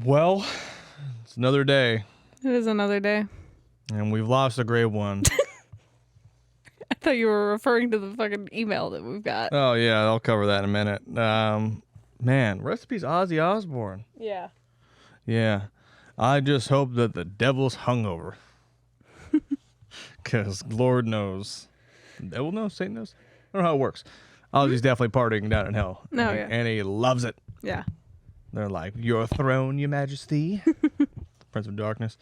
Well, it's another day, It is another day. and we've lost a great one. I thought you were referring to the fucking email that we've got. Oh, yeah, I'll cover that in a minute. Man, recipes Ozzy Osbourne. Yeah. Yeah. I just hope that the devil's hungover. Because Lord knows. The devil knows? Satan knows? I don't know how it works. Ozzy's definitely partying down in hell. No, and, yeah. and he loves it. Yeah. They're like, your throne, your majesty. Prince of Darkness.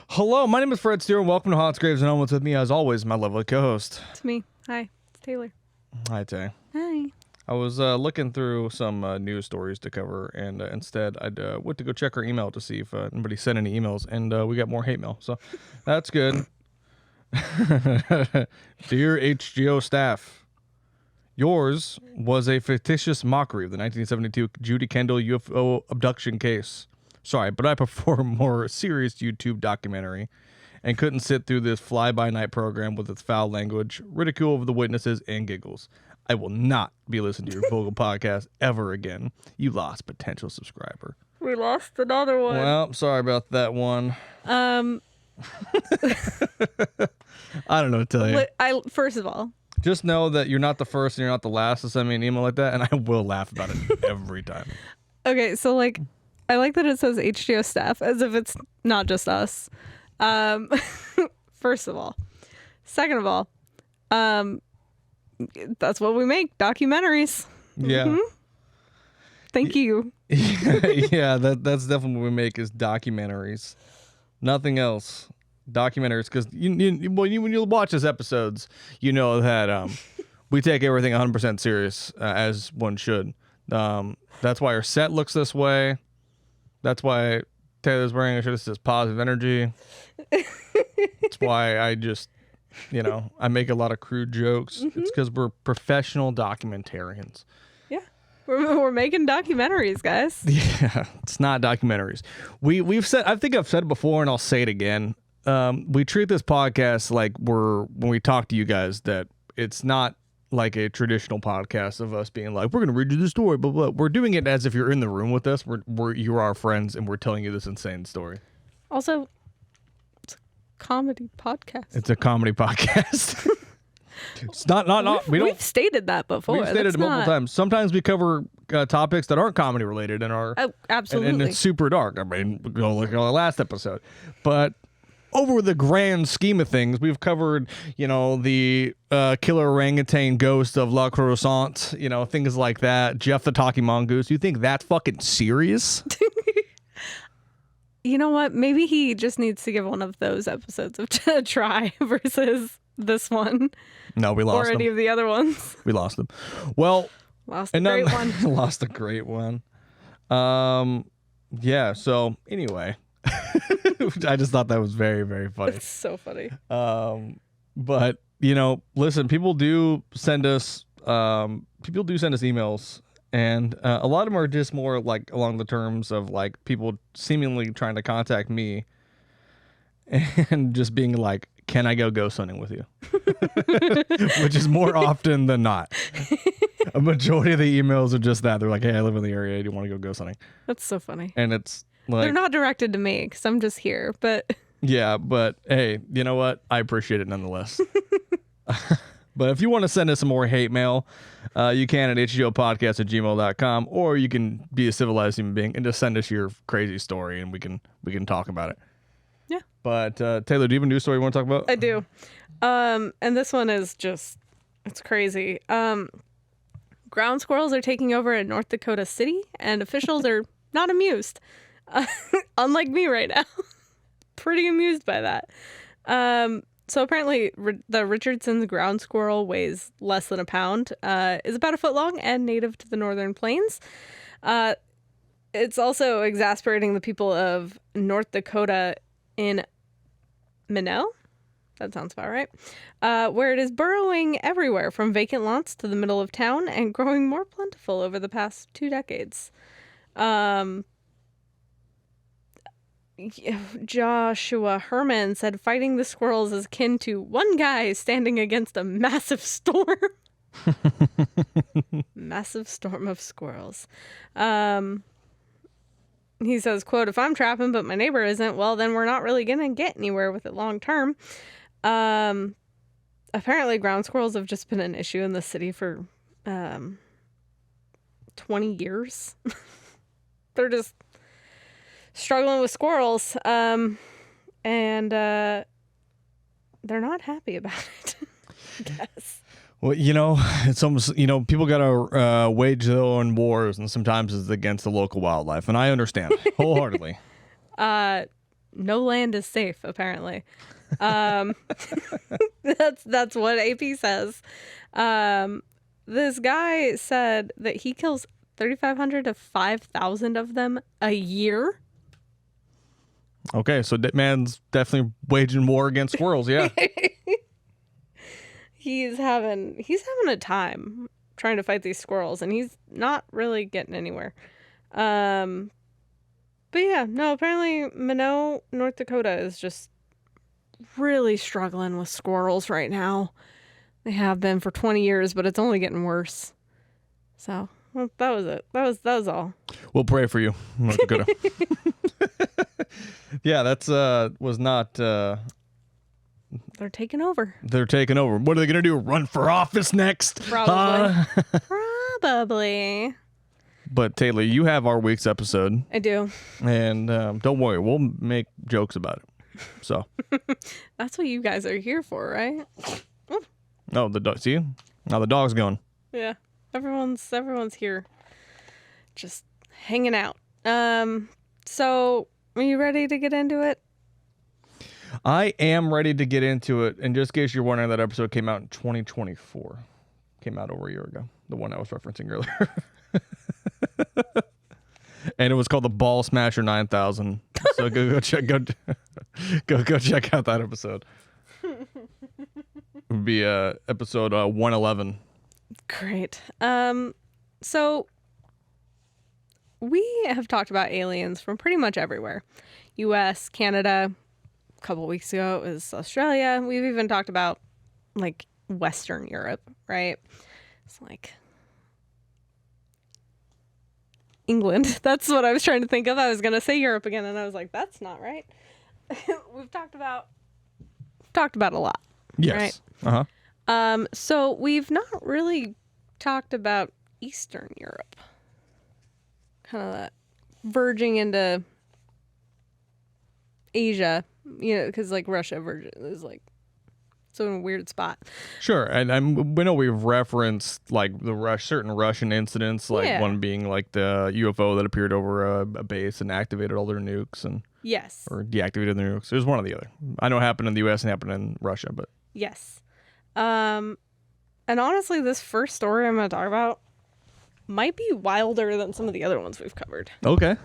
Hello, my name is Fred Steer, and welcome to Hot Graves and Omens with me, as always, my lovely co-host. It's me. Hi. It's Taylor. Hi, Tay. Hi. I was looking through some news stories to cover, and instead I went to go check our email to see if anybody sent any emails, and we got more hate mail, so that's good. Dear H.G.O. staff, yours was a fictitious mockery of the 1972 Judy Kendall UFO abduction case. Sorry, but I prefer a more serious YouTube documentary and couldn't sit through this fly-by-night program with its foul language, ridicule of the witnesses, and giggles. I will not be listening to your Vogel podcast ever again. You lost potential subscriber. We lost another one. Well, sorry about that one. I don't know what to tell you. First of all, Just know that you're not the first and you're not the last to send me an email like that, and I will laugh about it every time. okay, so I like that it says HGO staff as if it's not just us. First of all. Second of all, that's what we make, documentaries. Yeah. Mm-hmm. Thank you. Yeah, that's definitely what we make is documentaries. Nothing else. Documentaries, because when you watch these episodes, you know that we take everything 100% serious, as one should. That's why our set looks this way. That's why Taylor's wearing a shirt that says positive energy. That's why I just, I make a lot of crude jokes. Mm-hmm. It's because we're professional documentarians. Yeah. We're making documentaries, guys. Yeah, it's not documentaries. We've said, I think I've said it before and I'll say it again. We treat this podcast like when we talk to you guys, that it's not like a traditional podcast of us being like, we're going to read you the story, but we're doing it as if you're in the room with us. You're our friends and we're telling you this insane story. Also, it's a comedy podcast. It's a comedy podcast. It's not. We've stated that before. We've stated it multiple times. Sometimes we cover topics that aren't comedy related and are absolutely, and it's super dark. I mean, go look at our last episode, but over the grand scheme of things, we've covered, the killer orangutan ghost of La Croissant, things like that. Jeff the Talking Mongoose. You think that's fucking serious? You know what? Maybe he just needs to give one of those episodes a try versus this one. No, we lost or any them. of the other ones. We lost them. Well, lost a great one. Lost a great one. Yeah. So anyway. I just thought that was very, very funny. It's so funny. But listen, people do send us emails, and a lot of them are just more like along the terms of like people seemingly trying to contact me and just being like, can I go ghost hunting with you? Which is more often than not. A majority of the emails are just that. They're like, hey, I live in the area. Do you want to go ghost hunting? That's so funny. And it's like, they're not directed to me because I'm just here, but yeah, but hey, you know what? I appreciate it nonetheless. But if you want to send us some more hate mail, you can at HGOPodcast@gmail.com, or you can be a civilized human being and just send us your crazy story and we can talk about it. Yeah. But Taylor, do you have a news story you want to talk about? I do. And this one is just, it's crazy. Ground squirrels are taking over in North Dakota City, and officials are not amused. Unlike me right now. Pretty amused by that. So apparently the Richardson's ground squirrel weighs less than a pound, is about 1 foot long, and native to the northern plains. It's also exasperating the people of North Dakota in Minot. That sounds about right. Where it is burrowing everywhere from vacant lots to the middle of town and growing more plentiful over the past 2 decades. Joshua Herman said fighting the squirrels is akin to one guy standing against a massive storm. Massive storm of squirrels. he says, quote, "If I'm trapping but my neighbor isn't, well, then we're not really going to get anywhere with it long term." Apparently ground squirrels have just been an issue in the city for 20 years. They're just struggling with squirrels. And they're not happy about it, I guess. Well, it's almost, people got to wage their own wars, and sometimes it's against the local wildlife, and I understand wholeheartedly. No land is safe, apparently. That's what AP says. This guy said that he kills 3,500 to 5,000 of them a year. Okay, so that man's definitely waging war against squirrels, yeah. He's having a time trying to fight these squirrels, and he's not really getting anywhere. But yeah, no, apparently Minot, North Dakota is just really struggling with squirrels right now. They have been for 20 years, but it's only getting worse. So, well, that was it. That was all. We'll pray for you, North Dakota. Yeah, that's was not They're taking over. They're taking over. What are they going to do? Run for office next? Probably. Probably. But Taylor, you have our week's episode. I do. And don't worry, we'll make jokes about it. So. That's what you guys are here for, right? No, the dog. See? Now the dog's gone. Yeah. Everyone's here. Just hanging out. So are you ready to get into it? I am ready to get into it. And just in case you're wondering, that episode came out in 2024. Came out over a year ago. The one I was referencing earlier. And it was called the Ball Smasher 9000. So go check out that episode. It would be episode 111. Great. So we have talked about aliens from pretty much everywhere. US, Canada, a couple weeks ago it was Australia. We've even talked about like Western Europe, right? It's like England. That's what I was trying to think of. I was going to say Europe again, and I was like, that's not right. We've talked about a lot. Yes. Right? So we've not really talked about Eastern Europe. Kind of that verging into Asia, because like Russia is like so in a weird spot. Sure, and we know we've referenced like certain Russian incidents, like one being like the UFO that appeared over a base and activated all their nukes, and yes, or deactivated their nukes. There's one or the other. I know it happened in the U.S. and happened in Russia, but yes. And honestly, this first story I'm going to talk about might be wilder than some of the other ones we've covered. Okay.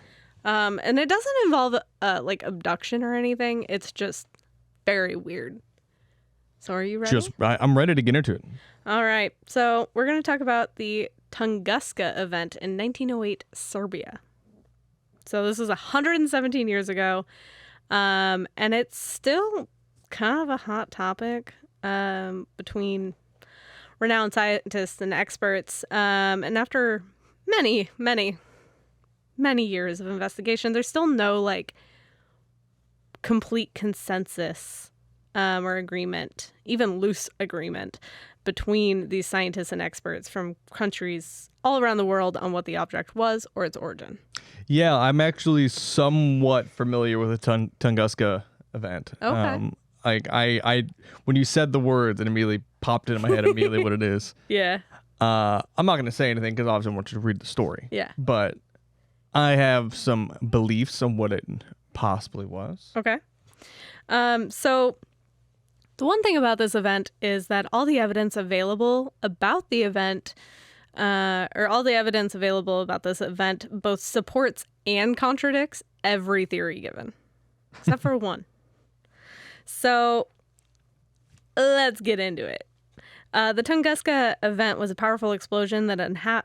And it doesn't involve like abduction or anything. It's just very weird. So are you ready? I'm ready to get into it. All right. So we're going to talk about the Tunguska event in 1908 Serbia. So this is 117 years ago. And it's still kind of a hot topic between renowned scientists and experts. And after many, many, many years of investigation, there's still no like complete consensus or agreement, even loose agreement, between these scientists and experts from countries all around the world on what the object was or its origin. Yeah, I'm actually somewhat familiar with the Tunguska event. Okay. I when you said the words, it immediately popped into my head immediately what it is. Yeah. I'm not going to say anything because obviously I want you to read the story. Yeah. But I have some beliefs on what it possibly was. Okay. So the one thing about this event is that all the evidence available about the event, or all the evidence available about this event, both supports and contradicts every theory given, except for one. So let's get into it. The Tunguska event was a powerful explosion that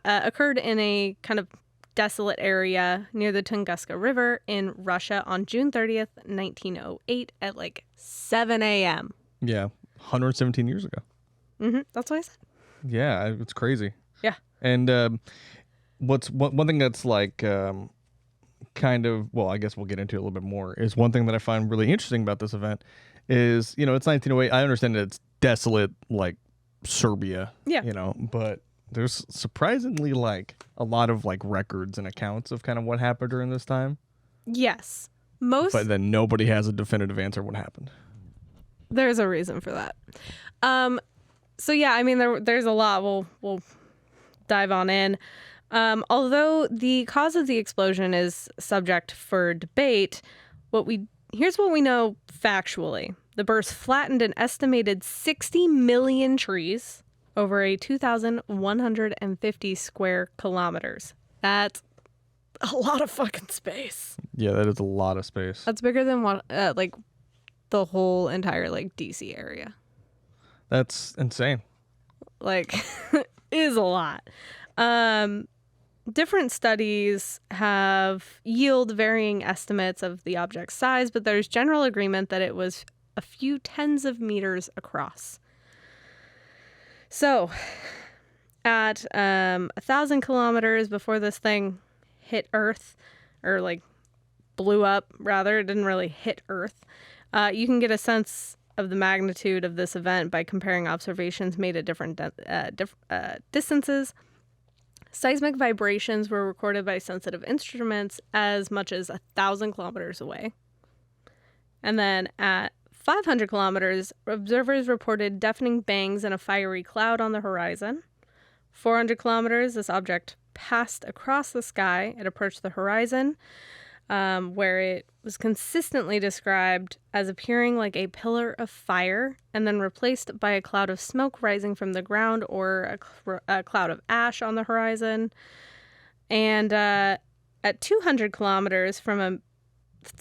occurred in a kind of desolate area near the Tunguska River in Russia on June 30th, 1908 at like 7 a.m. Yeah, 117 years ago. Mm-hmm. That's what I said. Yeah, it's crazy. Yeah. And one thing that's like kind of, well, I guess we'll get into it a little bit more, is one thing that I find really interesting about this event is, it's 1908. I understand that it's desolate, like Serbia, Yeah. but there's surprisingly like a lot of like records and accounts of kind of what happened during this time. Yes. But then nobody has a definitive answer what happened. There's a reason for that. So yeah, I mean, there's a lot. We'll dive on in. Although the cause of the explosion is subject for debate, here's what we know factually. The burst flattened an estimated 60 million trees over a 2,150 square kilometers. That's a lot of fucking space. Yeah, that is a lot of space. That's bigger than like the whole entire like DC area. That's insane. Like, is a lot. Different studies have yield varying estimates of the object's size, but there's general agreement that it was a few tens of meters across. So, at 1,000 kilometers before this thing hit Earth, or like blew up, rather, it didn't really hit Earth, you can get a sense of the magnitude of this event by comparing observations made at different distances. Seismic vibrations were recorded by sensitive instruments as much as 1,000 kilometers away. And then at 500 kilometers, observers reported deafening bangs and a fiery cloud on the horizon. 400 kilometers, this object passed across the sky. It approached the horizon, where it was consistently described as appearing like a pillar of fire and then replaced by a cloud of smoke rising from the ground or a cloud of ash on the horizon. And at 200 kilometers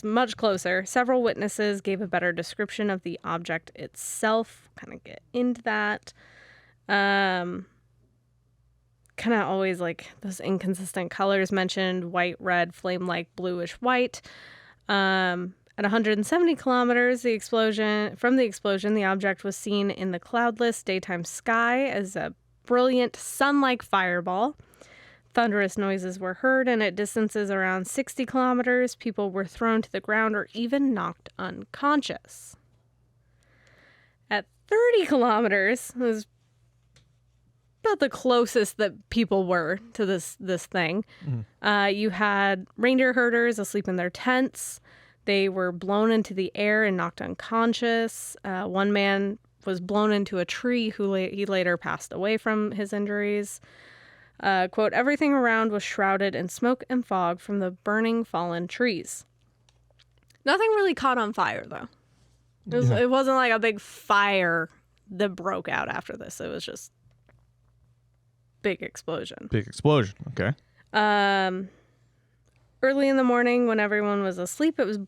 much closer, several witnesses gave a better description of the object itself. Kind of get into that. Kind of always like those inconsistent colors mentioned: white, red, flame-like, bluish white. At 170 kilometers, the explosion, the object was seen in the cloudless daytime sky as a brilliant sun-like fireball. Thunderous noises were heard, and at distances around 60 kilometers, people were thrown to the ground or even knocked unconscious. At 30 kilometers, it was about the closest that people were to this thing. You had reindeer herders asleep in their tents. They were blown into the air and knocked unconscious. One man was blown into a tree he later passed away from his injuries. Quote, everything around was shrouded in smoke and fog from the burning fallen trees. Nothing really caught on fire, though. It wasn't like a big fire that broke out after this. It was just big explosion. Big explosion. Okay. Early in the morning, when everyone was asleep, it was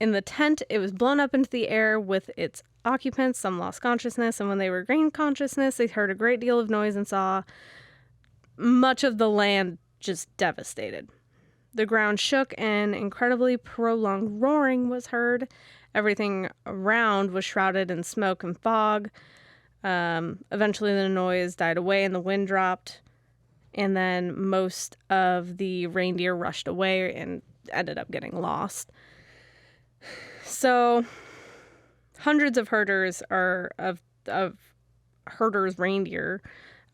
in the tent. It was blown up into the air with its occupants. Some lost consciousness, and when they regained consciousness, they heard a great deal of noise and saw much of the land just devastated. The ground shook, and incredibly prolonged roaring was heard. Everything around was shrouded in smoke and fog. Eventually, the noise died away, and the wind dropped. And then most of the reindeer rushed away and ended up getting lost. So, hundreds of herders of herders' reindeer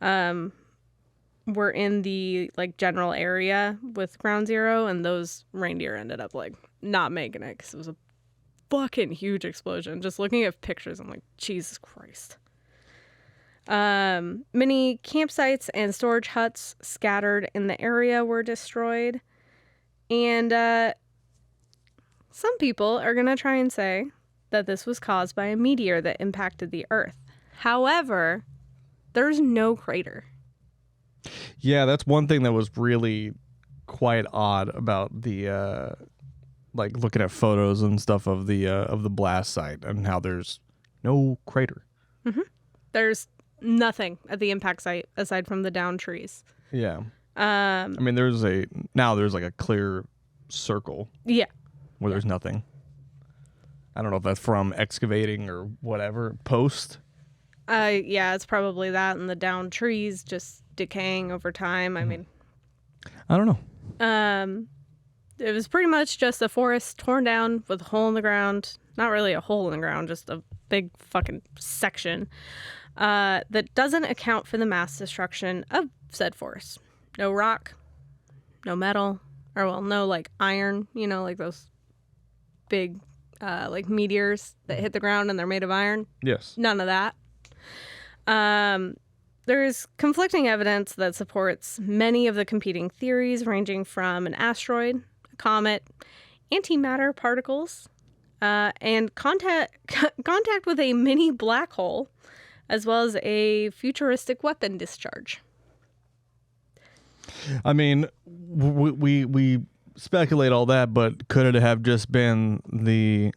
were in the like general area with Ground Zero, and those reindeer ended up like not making it because it was a fucking huge explosion. Just looking at pictures, I'm like, Jesus Christ. Many campsites and storage huts scattered in the area were destroyed. And some people are going to try and say that this was caused by a meteor that impacted the Earth. However, there's no crater. Yeah, that's one thing that was really quite odd about the like looking at photos and stuff of the blast site and how there's no crater. Mm-hmm. There's nothing at the impact site aside from the downed trees. Yeah. I mean, there's like a clear circle. Yeah. Where there's nothing. I don't know if that's from excavating or whatever. Post. Yeah, it's probably that, and the downed trees just decaying over time. I mean, I don't know. It was pretty much just a forest torn down with a hole in the ground. Not really a hole in the ground, just a big fucking section that doesn't account for the mass destruction of said forest. No rock, no metal, or well, no like iron, you know, like those big like meteors that hit the ground and they're made of iron. Yes. None of that. There's conflicting evidence that supports many of the competing theories, ranging from an asteroid, a comet, antimatter particles, and contact with a mini black hole, as well as a futuristic weapon discharge. I mean, we speculate all that, but could it have just been the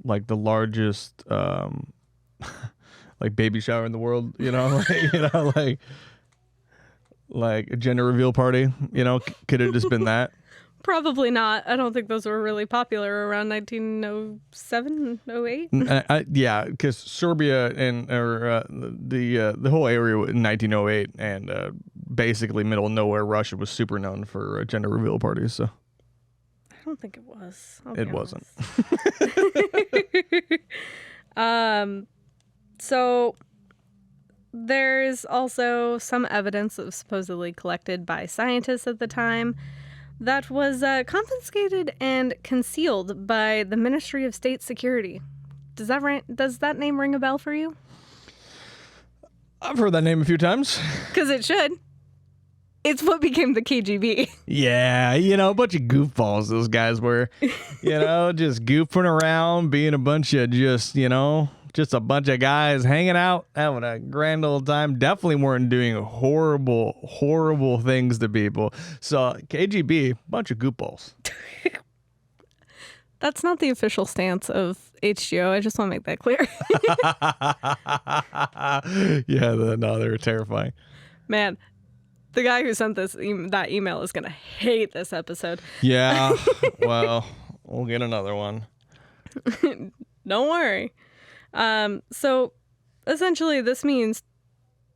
like the largest like baby shower in the world, you know, like a gender reveal party, you know? Could it have just been that? Probably not. I don't think those were really popular around 1907, 08. Yeah, because Serbia and the whole area in 1908 and basically middle of nowhere Russia was super known for gender reveal parties. So I don't think it was. It wasn't. So there's also some evidence that was supposedly collected by scientists at the time that was confiscated and concealed by the Ministry of State Security. Does that name ring a bell for you? I've heard that name a few times. Because it should. It's what became the KGB. Yeah, you know, a bunch of goofballs those guys were. You know, just goofing around, being a bunch of just a bunch of guys hanging out, having a grand old time. Definitely weren't doing horrible, horrible things to people. So KGB, bunch of goofballs. That's not the official stance of HGO. I just want to make that clear. Yeah, no, they were terrifying. Man, the guy who sent that email is going to hate this episode. Yeah, well, we'll get another one. Don't worry. So essentially this means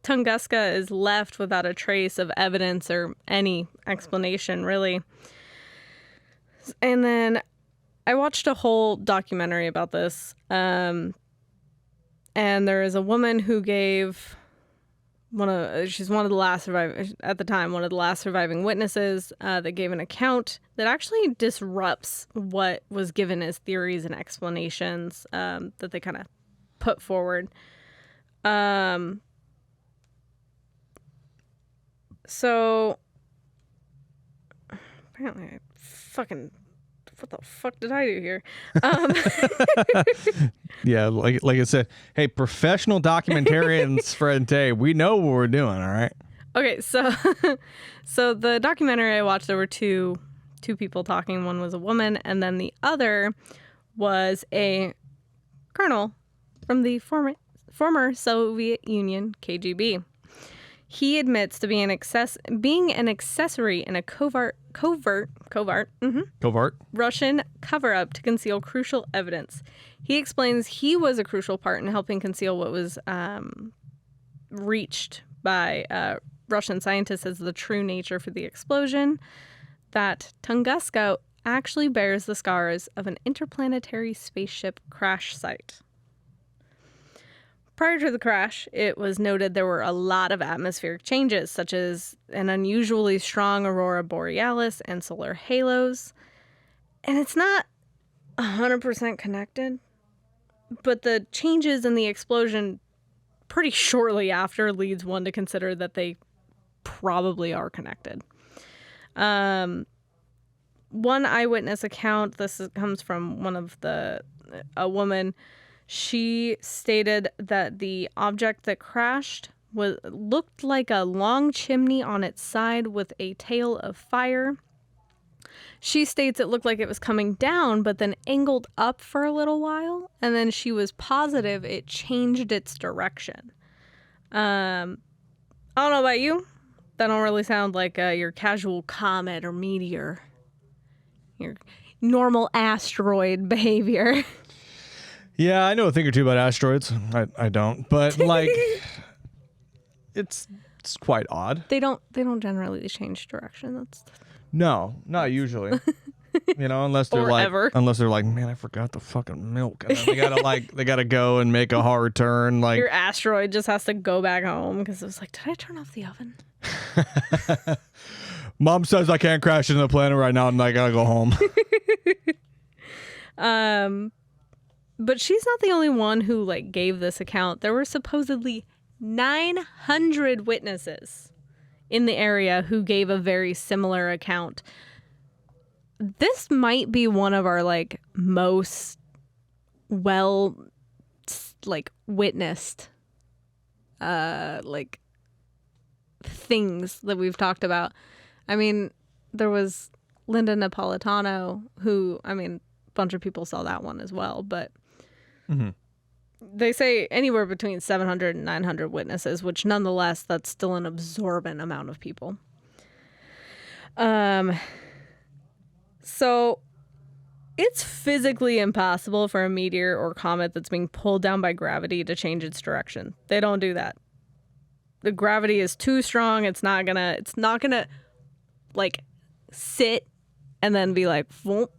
Tunguska is left without a trace of evidence or any explanation, really. And then I watched a whole documentary about this. And there is a woman who gave she's one of the last surviving, at the time, one of the last surviving witnesses that gave an account that actually disrupts what was given as theories and explanations that they kind of put forward. So apparently I fucking, what the fuck did I do here? Yeah, like I said, hey, professional documentarians, Fred and Tay, we know what we're doing, all right? Okay, so the documentary I watched, there were two people talking. One was a woman, and then the other was a colonel from the former Soviet Union KGB. He admits to being an accessory in a covert Russian cover-up to conceal crucial evidence. He explains he was a crucial part in helping conceal what was reached by Russian scientists as the true nature for the explosion, that Tunguska actually bears the scars of an interplanetary spaceship crash site. Prior to the crash, it was noted there were a lot of atmospheric changes, such as an unusually strong aurora borealis and solar halos. And it's not 100% connected, but the changes in the explosion pretty shortly after leads one to consider that they probably are connected. One eyewitness account, comes from a woman. She stated that the object that crashed looked like a long chimney on its side with a tail of fire. She states it looked like it was coming down, but then angled up for a little while, and then she was positive it changed its direction. I don't know about you. That don't really sound like your casual comet or meteor. Your normal asteroid behavior. Yeah, I know a thing or two about asteroids. I don't. But, like, it's quite odd. They don't generally change direction. That's No, not usually. Unless they're Or like, ever. man, I forgot the fucking milk, and then they gotta go and make a hard turn. Like your asteroid just has to go back home because it was like, did I turn off the oven? Mom says I can't crash into the planet right now, and I gotta go home. But she's not the only one who like gave this account. There were supposedly 900 witnesses in the area who gave a very similar account. This might be one of our like most well like witnessed like things that we've talked about. I mean, there was Linda Napolitano, who, I mean, a bunch of people saw that one as well, but they say anywhere between 700 and 900 witnesses, which nonetheless, that's still an absorbent amount of people. So it's physically impossible for a meteor or comet that's being pulled down by gravity to change its direction. They don't do that. The gravity is too strong. It's not gonna like sit and then be like whoop,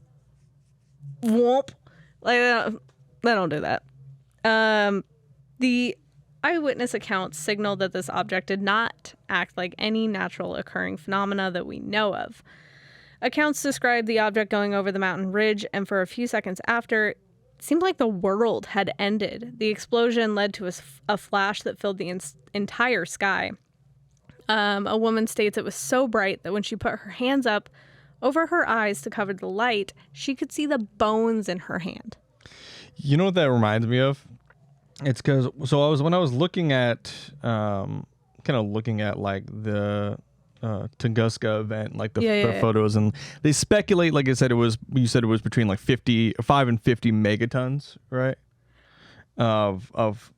whoop. Like they don't do that. The eyewitness accounts signal that this object did not act like any natural occurring phenomena that we know of. Accounts describe the object going over the mountain ridge, and for a few seconds after, it seemed like the world had ended. The explosion led to a flash that filled the entire sky. A woman states it was so bright that when she put her hands up over her eyes to cover the light, she could see the bones in her hand. You know what that reminds me of? It's because when I was looking at kind of looking at like the Tunguska event, like the photos, and they speculate, like you said it was between like 5 and 50 megatons, right? Of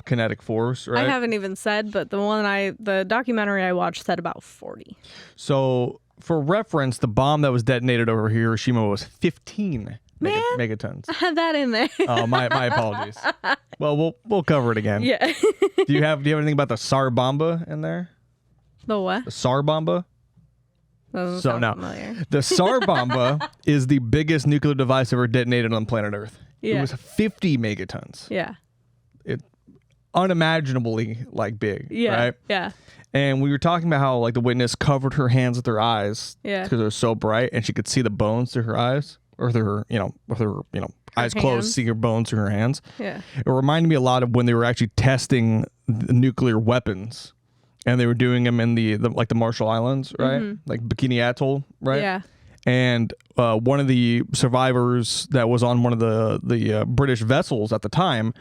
kinetic force, right? I haven't even said, but the documentary I watched said about 40. So for reference, the bomb that was detonated over Hiroshima was 15 megatons. I had that in there. Oh, my apologies. Well, we'll cover it again. Yeah. Do you have anything about the Tsar bomba in there? The what? The Tsar bomba? Doesn't sound familiar. The Tsar bomba is the biggest nuclear device ever detonated on planet Earth. Yeah. It was 50 megatons. Yeah. It unimaginably like big. Yeah. Right? Yeah. And we were talking about how like the witness covered her hands with her eyes. Yeah. Because they were so bright, and she could see the bones through her eyes, or with her eyes closed, see her bones through her hands. Yeah. It reminded me a lot of when they were actually testing the nuclear weapons, and they were doing them in the Marshall Islands, right? Like Bikini Atoll, right? Yeah. And one of the survivors that was on one of the British vessels at the time,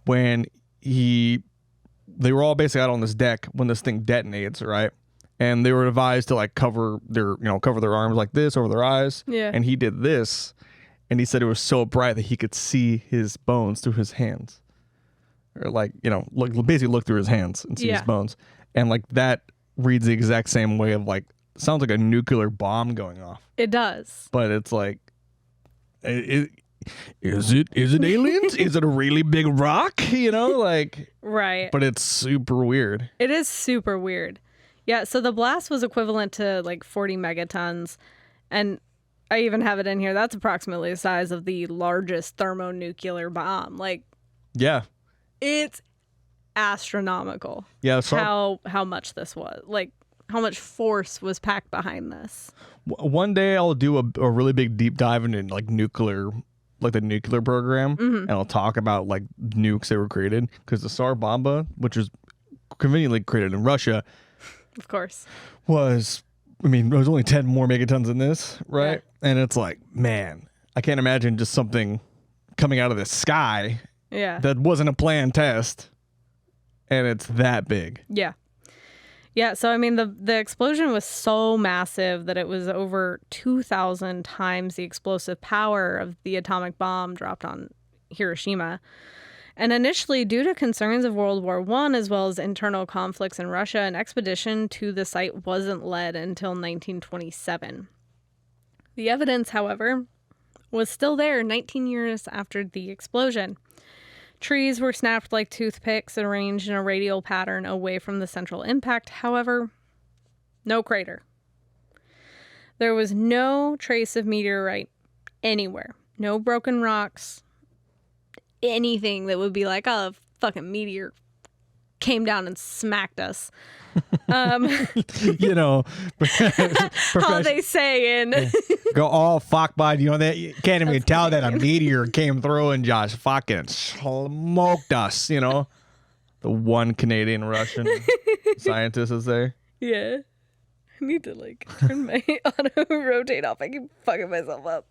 when they were all basically out on this deck when this thing detonates, right? And they were advised to like cover their arms like this over their eyes. Yeah. And he did this, and he said it was so bright that he could see his bones through his hands, or like basically look through his hands and see his bones, and like that reads the exact same way of like sounds like a nuclear bomb going off. It does. But it's like, is it aliens? Is it a really big rock? Like Right. But it's super weird. It is super weird. Yeah, so the blast was equivalent to like 40 megatons, and I even have it in here. That's approximately the size of the largest thermonuclear bomb. Like, yeah, it's astronomical. Yeah, so how much this was, like how much force was packed behind this. One day I'll do a really big deep dive into like nuclear, like the nuclear program, and I'll talk about like nukes that were created, because the Tsar bomba, which was conveniently created in Russia, of course, was only 10 more megatons than this, right? Yeah. And it's like, man, I can't imagine just something coming out of the sky that wasn't a planned test, and it's that big. Yeah. Yeah, so the explosion was so massive that it was over 2,000 times the explosive power of the atomic bomb dropped on Hiroshima. And initially, due to concerns of World War I, as well as internal conflicts in Russia, an expedition to the site wasn't led until 1927. The evidence, however, was still there 19 years after the explosion. Trees were snapped like toothpicks and arranged in a radial pattern away from the central impact. However, no crater. There was no trace of meteorite anywhere. No broken rocks. Anything that would be like, oh, a fucking meteor came down and smacked us. You know, How they say in go all fuck, bud. You know that you can't even tell that a meteor came through and just fucking smoked us. You know, the one Canadian Russian scientist is there. Yeah. I need to like turn my auto rotate off. I keep fucking myself up.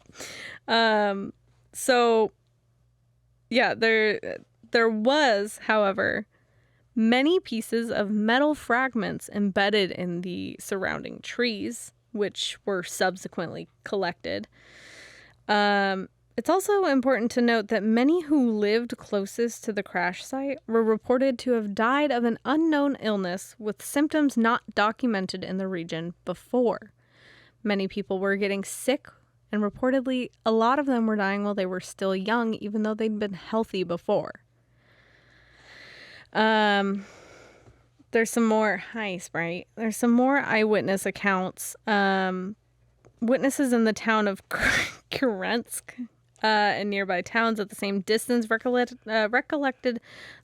So yeah, there was, however, many pieces of metal fragments embedded in the surrounding trees, which were subsequently collected. It's also important to note that many who lived closest to the crash site were reported to have died of an unknown illness with symptoms not documented in the region before. Many people were getting sick, and reportedly a lot of them were dying while they were still young, even though they'd been healthy before. There's some more, hi Sprite, there's some more eyewitness accounts. Witnesses in the town of Kurensk and nearby towns at the same distance recollected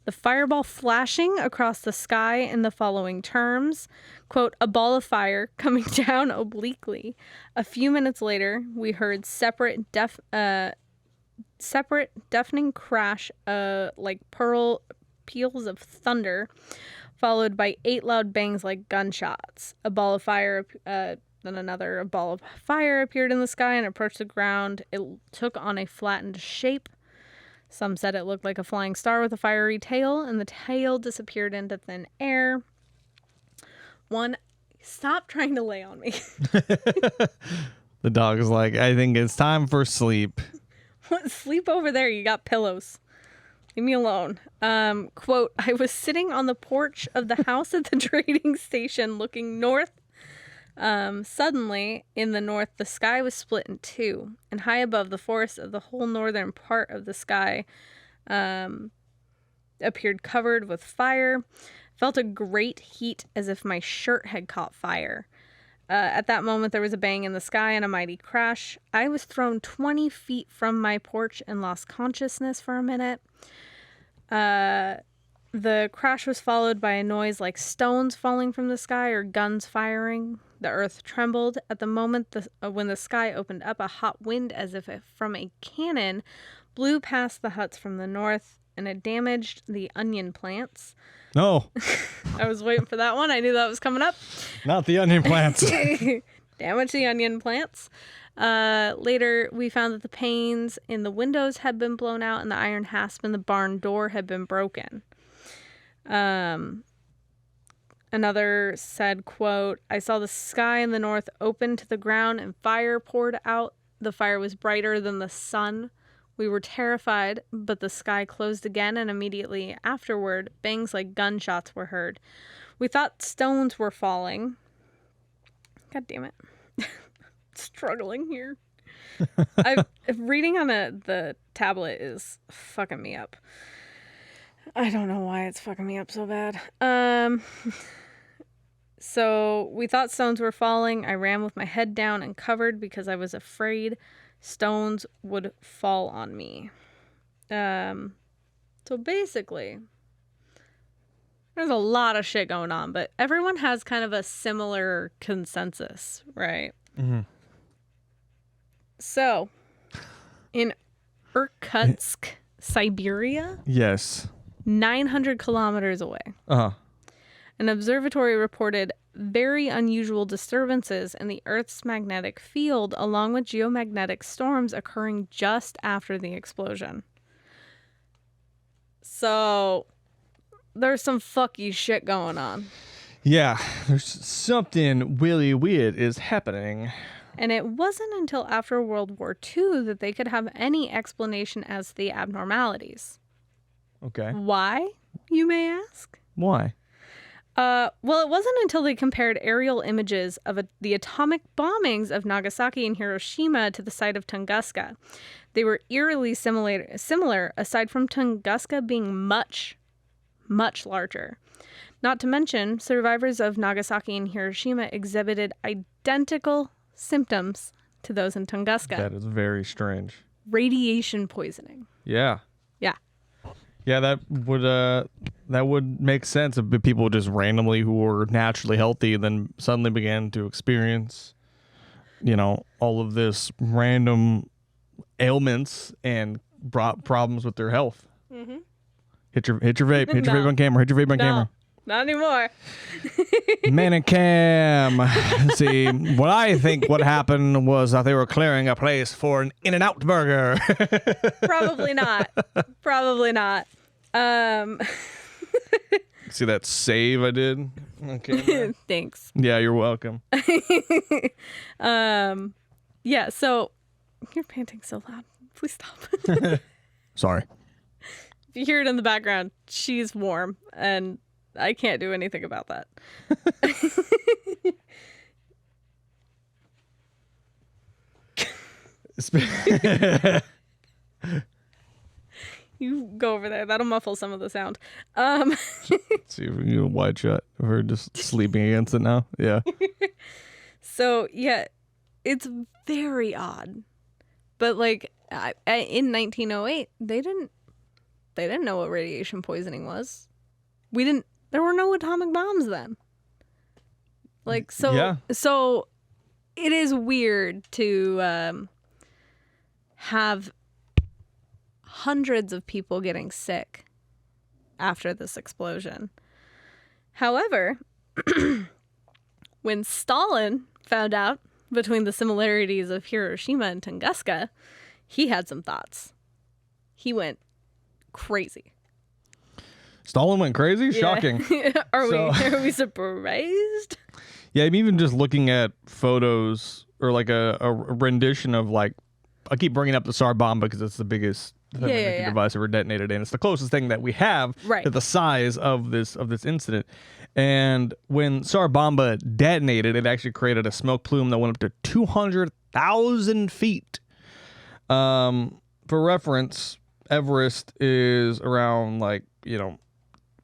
the fireball flashing across the sky in the following terms. Quote, a ball of fire coming down obliquely. A few minutes later, we heard separate deafening crash like peals of thunder, followed by 8 loud bangs like gunshots. A ball of fire, then another ball of fire appeared in the sky and approached the ground. It took on a flattened shape. Some said it looked like a flying star with a fiery tail, and the tail disappeared into thin air. Stop trying to lay on me. The dog is like, I think it's time for sleep. Sleep over there. You got pillows. Leave me alone. Quote, I was sitting on the porch of the house at the trading station looking north. Suddenly, in the north, the sky was split in two, and high above the forest of the whole northern part of the sky appeared covered with fire. Felt a great heat as if my shirt had caught fire. At that moment, there was a bang in the sky and a mighty crash. I was thrown 20 feet from my porch and lost consciousness for a minute. The crash was followed by a noise like stones falling from the sky or guns firing. The earth trembled. At the moment when the sky opened up, a hot wind as if from a cannon blew past the huts from the north, and it damaged the onion plants. No. I was waiting for that one. I knew that was coming up. Not the onion plants. Damage the onion plants. Later, we found that the panes in the windows had been blown out and the iron hasp in the barn door had been broken. Another said, quote, I saw the sky in the north open to the ground and fire poured out. The fire was brighter than the sun. We were terrified, but the sky closed again, and immediately afterward, bangs like gunshots were heard. We thought stones were falling. God damn it. Struggling here. Reading on the tablet is fucking me up. I don't know why it's fucking me up so bad. So we thought stones were falling. I ran with my head down and covered because I was afraid stones would fall on me. So basically, there's a lot of shit going on, but everyone has kind of a similar consensus, right? Mm-hmm. So, in Irkutsk, Siberia, Yes. 900 kilometers away, Uh-huh. an observatory reported very unusual disturbances in the Earth's magnetic field, along with geomagnetic storms occurring just after the explosion. So, there's some fucky shit going on. Yeah, there's something really weird is happening. And it wasn't until after World War II that they could have any explanation as to the abnormalities. Okay. Why, you may ask? Why? Well, it wasn't until they compared aerial images of the atomic bombings of Nagasaki and Hiroshima to the site of Tunguska. They were eerily similar, aside from Tunguska being much, much larger. Not to mention, survivors of Nagasaki and Hiroshima exhibited identical symptoms to those in Tunguska. That is very strange. Radiation poisoning. Yeah. Yeah. Yeah, that would make sense if people just randomly who were naturally healthy then suddenly began to experience, all of this random ailments and brought problems with their health. Mm-hmm. Hit your vape. Hit your vape on camera. Hit your vape on camera. Not anymore. Man and Cam. See, what happened was that they were clearing a place for an In-N-Out burger. Probably not. Probably not. See that save I did? Okay. Thanks. Yeah, you're welcome. Yeah, so you're panting so loud. Please stop. Sorry. If you hear it in the background, she's warm and I can't do anything about that. You go over there. That'll muffle some of the sound. See if you wide shut. We're just sleeping against it now. Yeah. So, yeah, it's very odd. But like in 1908, they didn't know what radiation poisoning was. There were no atomic bombs then. Like, so, yeah. So it is weird to have hundreds of people getting sick after this explosion. However, when Stalin found out between the similarities of Hiroshima and Tunguska, he had some thoughts. He went crazy. Stalin went crazy? Yeah. Shocking. Are we surprised? Yeah, I'm even just looking at photos or like a rendition of like, I keep bringing up the Tsar bomb because it's the biggest device ever detonated, and it's the closest thing that we have to the size of this incident. And when Tsar Bomba detonated, it actually created a smoke plume that went up to 200,000 feet. For reference, Everest is around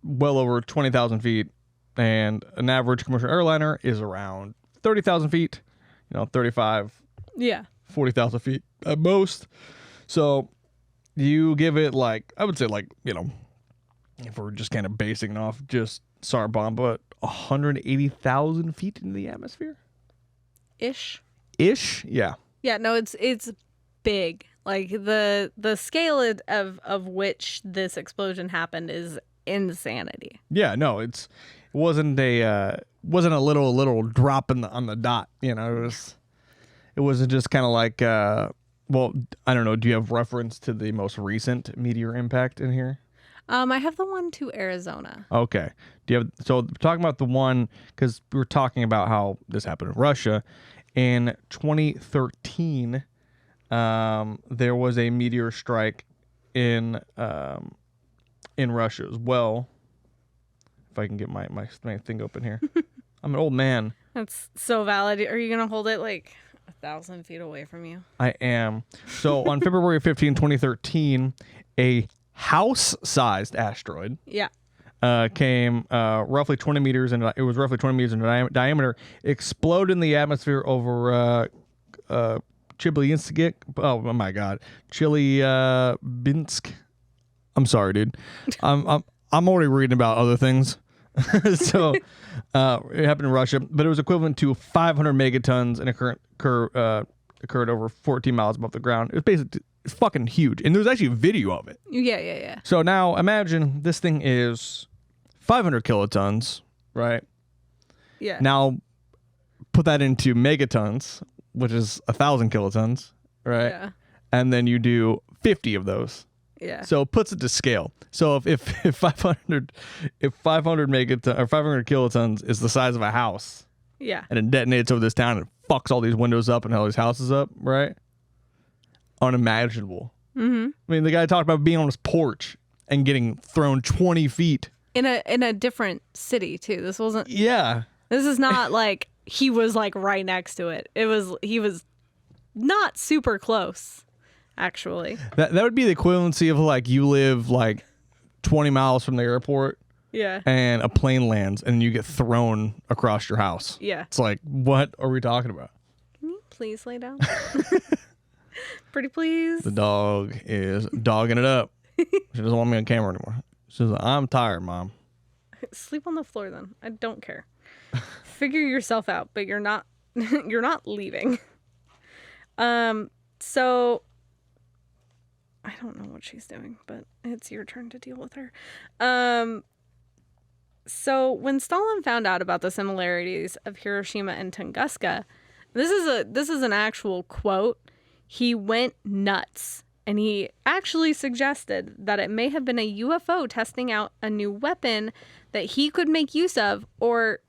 well over 20,000 feet, and an average commercial airliner is around 30,000 feet, 35, 40,000 feet at most. So you give it I would say if we're just kind of basing it off just Tsar Bomba, 180,000 feet into the atmosphere? Ish? Yeah. Yeah, no, it's big. Like the scale of which this explosion happened is insanity. Yeah, no, it wasn't a little drop on the dot, it wasn't just kind of like well, I don't know, do you have reference to the most recent meteor impact in here? I have the one to Arizona. Okay. So talking about the one, because we were talking about how this happened in Russia. In 2013, there was a meteor strike in Russia as well. If I can get my thing open here. I'm an old man. That's so valid. Are you going to hold it 1,000 feet away from you? I am. So on February 15, 2013, a house-sized asteroid came roughly 20 meters, and it was roughly 20 meters in diameter, exploded in the atmosphere over Chelyabinsk. Oh my God, Chelyabinsk. I'm sorry, dude. I'm already reading about other things. So it happened in Russia, but it was equivalent to 500 megatons, and occurred over 14 miles above the ground. It's fucking huge, and there's actually a video of it. Yeah. So now imagine this thing is 500 kilotons, right? Yeah. Now put that into megatons, which is 1,000 kilotons, right? Yeah. And then you do 50 of those. Yeah. So it puts it to scale. So if 500 megatons or 500 kilotons is the size of a house, yeah, and it detonates over this town and fucks all these windows up and all these houses up, right? Unimaginable. Mm-hmm. I mean, the guy talked about being on his porch and getting thrown 20 feet in a different city too. This wasn't. Yeah. This is not like he was like right next to it. He was not super close, actually. That would be the equivalency of like you live like 20 miles from the airport. Yeah. And a plane lands and you get thrown across your house. Yeah. It's like, what are we talking about? Can you please lay down? Pretty please. The dog is dogging it up. She doesn't want me on camera anymore. She says, I'm tired, Mom. Sleep on the floor then. I don't care. Figure yourself out, but you're not you're not leaving. So I don't know what she's doing, but it's your turn to deal with her. So when Stalin found out about the similarities of Hiroshima and Tunguska, this is an actual quote. He went nuts, and he actually suggested that it may have been a UFO testing out a new weapon that he could make use of or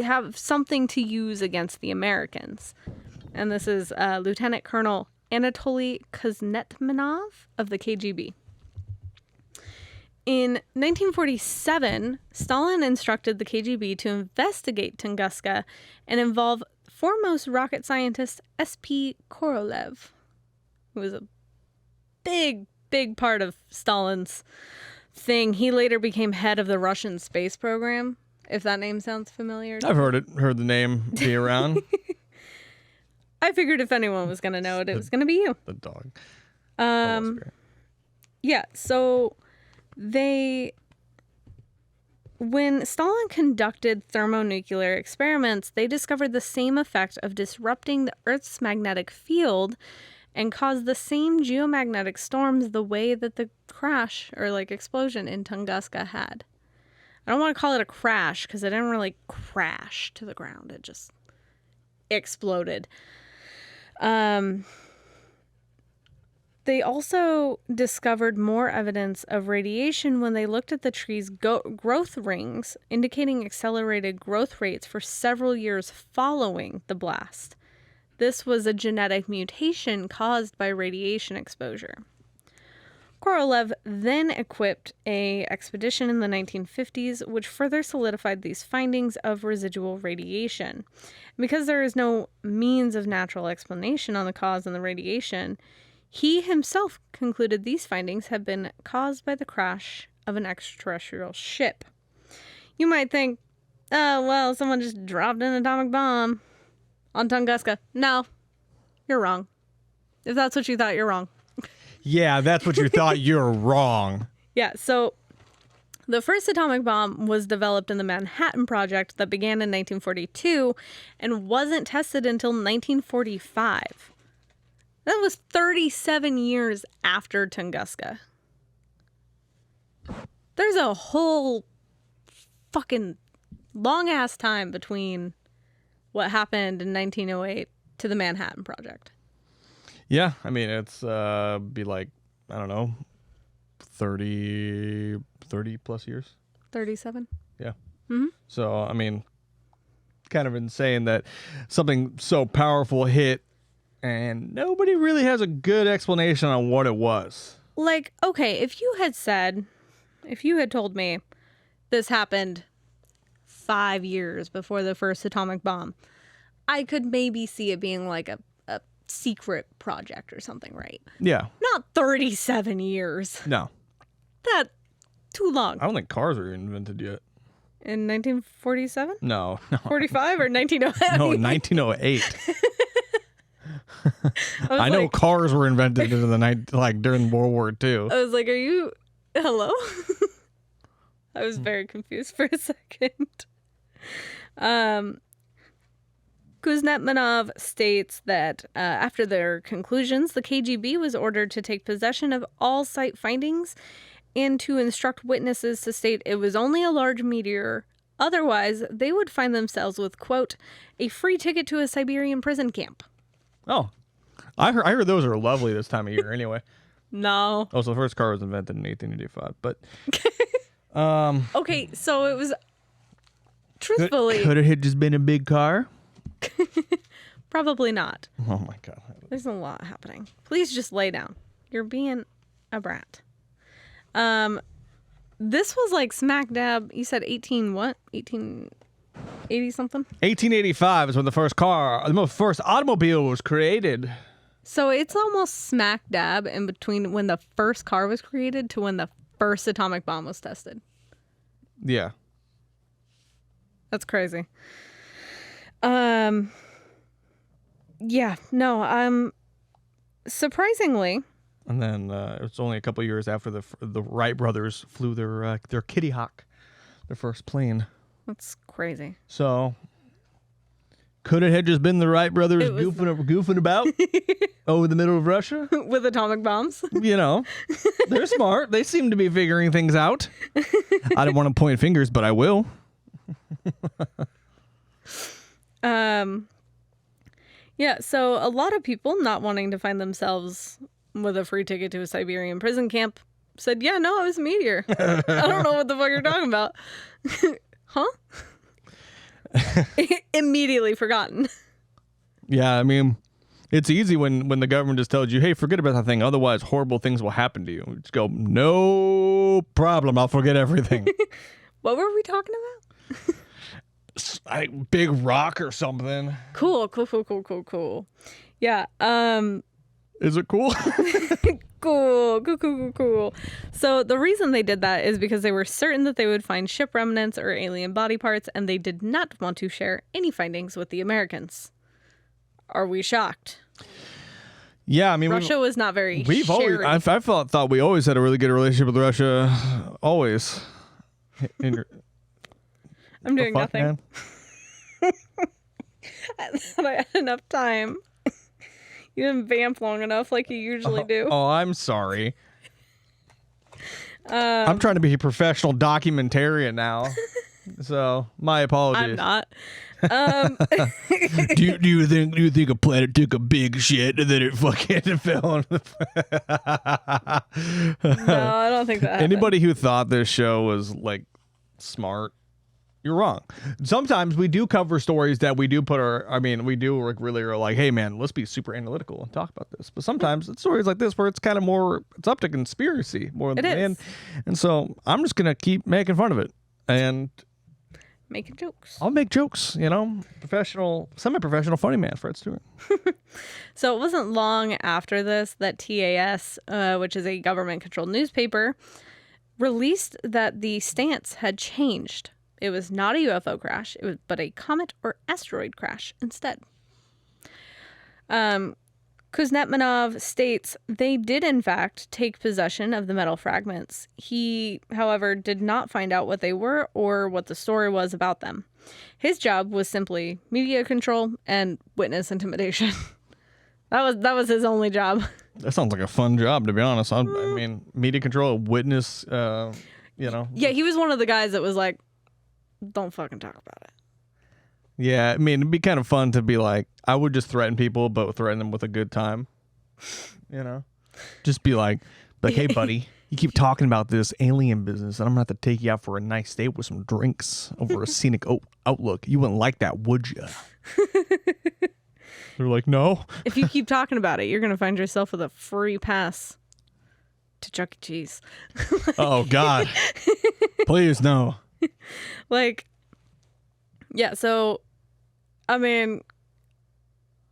have something to use against the Americans. And this is Lieutenant Colonel Anatoly Kuznetsov of the KGB. In 1947, Stalin instructed the KGB to investigate Tunguska and involve foremost rocket scientist S.P. Korolev, who was a big part of Stalin's thing. He later became head of the Russian space program, if that name sounds familiar. I've heard the name be around. I figured if anyone was going to know it, it was going to be you. The dog. Yeah, so when Stalin conducted thermonuclear experiments, they discovered the same effect of disrupting the Earth's magnetic field and caused the same geomagnetic storms the way that the crash or like explosion in Tunguska had. I don't want to call it a crash because it didn't really crash to the ground. It just exploded. They also discovered more evidence of radiation when they looked at the tree's growth rings, indicating accelerated growth rates for several years following the blast. This was a genetic mutation caused by radiation exposure. Korolev then equipped an expedition in the 1950s, which further solidified these findings of residual radiation. Because there is no means of natural explanation on the cause of the radiation, he himself concluded these findings had been caused by the crash of an extraterrestrial ship. You might think, oh, well, someone just dropped an atomic bomb on Tunguska. No, you're wrong. If that's what you thought, you're wrong. Yeah, that's what you thought. You're wrong. Yeah, so the first atomic bomb was developed in the Manhattan Project that began in 1942 and wasn't tested until 1945. That was 37 years after Tunguska. There's a whole fucking long-ass time between what happened in 1908 to the Manhattan Project. Yeah, I mean, it's be like, I don't know, 30 plus years. 37? Yeah. Mm-hmm. So, I mean, kind of insane that something so powerful hit and nobody really has a good explanation on what it was. Like, okay, if you had told me this happened 5 years before the first atomic bomb, I could maybe see it being like a secret project or something, right? Yeah. Not 37 years. No. That too long. I don't think cars were invented yet. In 1947? No. 45 or 1908? No, 1908. I know cars were invented in the night, like during World War II. I was like, are you... Hello? I was very confused for a second. Kuznetsov states that after their conclusions, the KGB was ordered to take possession of all site findings and to instruct witnesses to state it was only a large meteor. Otherwise, they would find themselves with, quote, a free ticket to a Siberian prison camp. Oh, I heard those are lovely this time of year anyway. No. Oh, so the first car was invented in 1885, but... Okay, so it was... Truthfully... Could it have just been a big car? Probably not. Oh my God. There's a lot happening. Please just lay down. You're being a brat. this was like smack dab. You said 1880 something? 1885 is when the first automobile was created. So it's almost smack dab in between when the first car was created to when the first atomic bomb was tested. Yeah. That's crazy. Yeah, no, surprisingly. And then it was only a couple years after the Wright brothers flew their Kitty Hawk, their first plane. That's crazy. So, could it have just been the Wright brothers goofing about over the middle of Russia? With atomic bombs? You know, they're smart. They seem to be figuring things out. I don't want to point fingers, but I will. Yeah, so a lot of people not wanting to find themselves with a free ticket to a Siberian prison camp said, yeah, no, it was a meteor. I don't know what the fuck you're talking about. Huh? Immediately forgotten. Yeah, I mean, it's easy when the government just tells you, hey, forget about that thing. Otherwise, horrible things will happen to you. You just go, no problem. I'll forget everything. What were we talking about? Big rock or something. Cool. Yeah. Is it cool? Cool. So the reason they did that is because they were certain that they would find ship remnants or alien body parts, and they did not want to share any findings with the Americans. Are we shocked? Yeah, I mean, Russia was not very. I thought we always had a really good relationship with Russia. Always. I'm doing nothing. Man? I thought I had enough time. You didn't vamp long enough like you usually do. Oh, I'm sorry. I'm trying to be a professional documentarian now. So, my apologies. I'm not. Do you think a planet took a big shit and then it fucking fell on the No, I don't think that happened. Anybody who thought this show was like smart, you're wrong. Sometimes we do cover stories that we do really are like, hey man, let's be super analytical and talk about this. But sometimes it's stories like this where it's kind of more, it's up to conspiracy more than it is. And so I'm just going to keep making fun of it and making jokes. I'll make jokes, semi-professional funny man, Fred Stewart. So it wasn't long after this that TAS, which is a government-controlled newspaper, released that the stance had changed. It was not a UFO crash, but a comet or asteroid crash instead. Kuznetsov states they did, in fact, take possession of the metal fragments. He, however, did not find out what they were or what the story was about them. His job was simply media control and witness intimidation. That was his only job. That sounds like a fun job, to be honest. I mean, media control, witness, Yeah, he was one of the guys that was like, don't fucking talk about it. Yeah, I mean, it'd be kind of fun to be like, I would just threaten people, but threaten them with a good time. Just be like, hey, buddy, you keep talking about this alien business, and I'm going to have to take you out for a nice date with some drinks over a scenic outlook. You wouldn't like that, would you? They're like, no. If you keep talking about it, you're going to find yourself with a free pass to Chuck E. Cheese. Oh, God. Please, no. Yeah, so, I mean,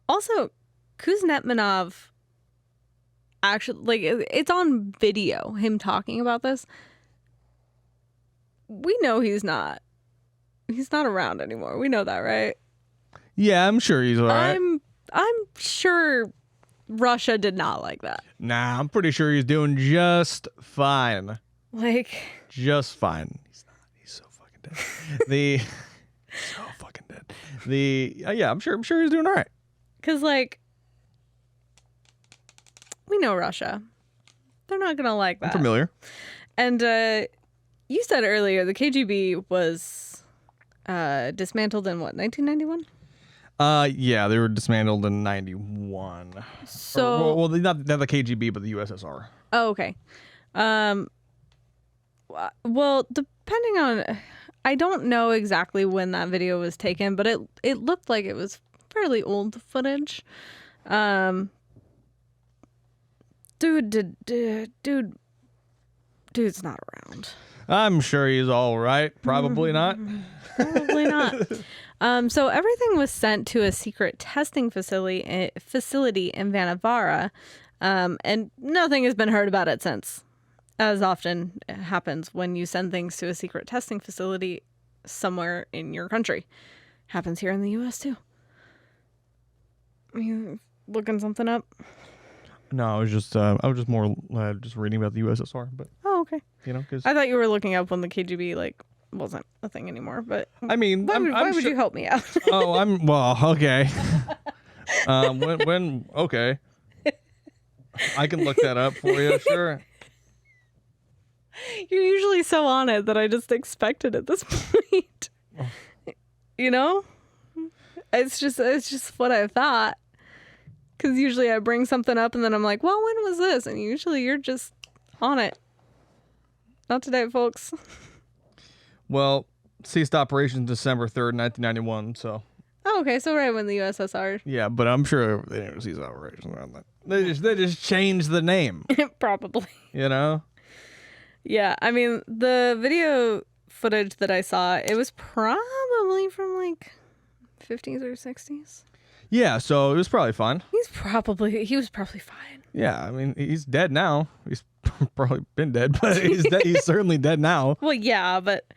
also, Kuznetsov actually, it's on video, him talking about this. We know he's not around anymore. We know that, right? Yeah, I'm sure he's all right. I'm sure Russia did not like that. Nah, I'm pretty sure he's doing just fine. Just fine. He's not. He's so fucking dead. So fucking dead. Yeah, I'm sure he's doing all right. Because, we know Russia. They're not going to like that. I'm familiar. And you said earlier the KGB was dismantled in what, 1991? Yeah, they were dismantled in 91. So, not the KGB, but the USSR. Oh, okay. Well, depending on, I don't know exactly when that video was taken, but it looked like it was fairly old footage. Dude's not around. I'm sure he's all right. Probably not. Probably not. So everything was sent to a secret testing facility in Vanavara, and nothing has been heard about it since, as often happens when you send things to a secret testing facility somewhere in your country. Happens here in the U.S. too. You looking something up? No, I was just more just reading about the USSR, but Oh, okay. because I thought you were looking up when the KGB wasn't a thing anymore. But I mean, why would you help me out? Oh, okay. When okay, I can look that up for you. Sure. You're usually so on it that I just expected at this point. You know, it's just what I thought. Because usually I bring something up and then I'm like, well, when was this? And usually you're just on it. Not today, folks. Well, ceased operations December 3rd, 1991. So. Oh, okay. So right when the USSR. Yeah, but I'm sure they didn't cease operations around that. They just changed the name. Probably. You know. Yeah, I mean the video footage that I saw, it was probably from 50s or 60s. Yeah, so it was probably fun. He was probably fine. Yeah, I mean he's dead now. He's probably been dead, but he's dead. He's certainly dead now. Well, yeah, but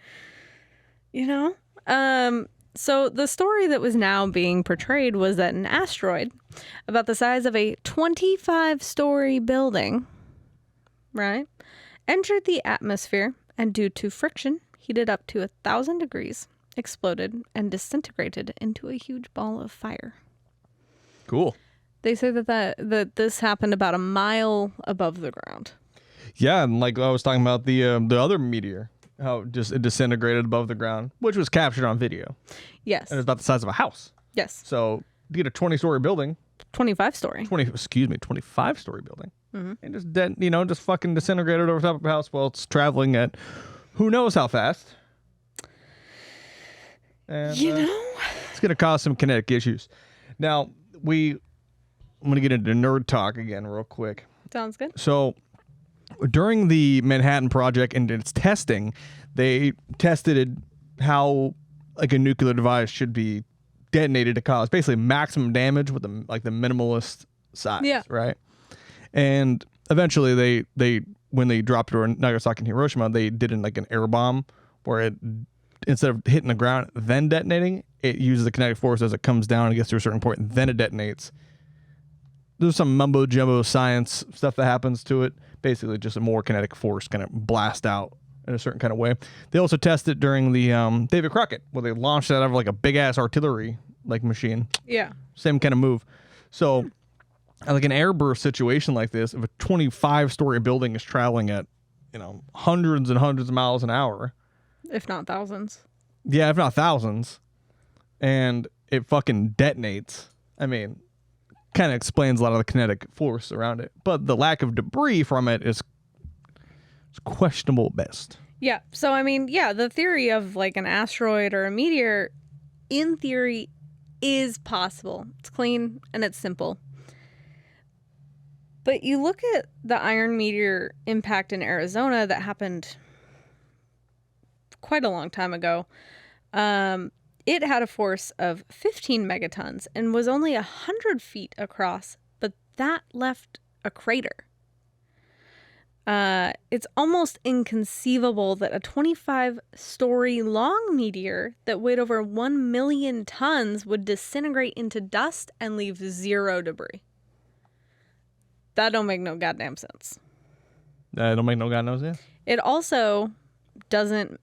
so the story that was now being portrayed was that an asteroid about the size of a 25-story building, right, entered the atmosphere and due to friction heated up to 1,000 degrees, exploded, and disintegrated into a huge ball of fire. Cool. They say that this happened about a mile above the ground. Yeah, and like I was talking about the other meteor, how just it disintegrated above the ground, which was captured on video. Yes. And it was about the size of a house. Yes. So you get a 20-story building. 25-story. 25-story building. Mm-hmm. And just dead, just fucking disintegrated over top of a house while it's traveling at who knows how fast. And it's going to cause some kinetic issues. Now, I'm going to get into nerd talk again real quick. Sounds good. So, during the Manhattan Project and its testing, they tested how a nuclear device should be detonated to cause basically maximum damage with the minimalist size, yeah. Right? And eventually they when they dropped it on Nagasaki and Hiroshima, they did an air bomb where it, instead of hitting the ground then detonating, it uses the kinetic force as it comes down and gets to a certain point, and then it detonates. There's some mumbo jumbo science stuff that happens to it. Basically, just a more kinetic force kind of blast out in a certain kind of way. They also tested during the David Crockett, where they launched it out of a big ass artillery machine. Yeah. Same kind of move. So, an airburst situation like this, if a 25-story building is traveling at, hundreds and hundreds of miles an hour, if not thousands. Yeah, if not thousands, and it fucking detonates. I mean, kind of explains a lot of the kinetic force around it, but the lack of debris from it is questionable at best. Yeah. So I mean, yeah, the theory of an asteroid or a meteor, in theory, is possible. It's clean and it's simple. But you look at the iron meteor impact in Arizona that happened quite a long time ago. It had a force of 15 megatons and was only 100 feet across, but that left a crater. It's almost inconceivable that a 25-story long meteor that weighed over 1 million tons would disintegrate into dust and leave zero debris. That don't make no goddamn sense. That don't make no goddamn sense. It also doesn't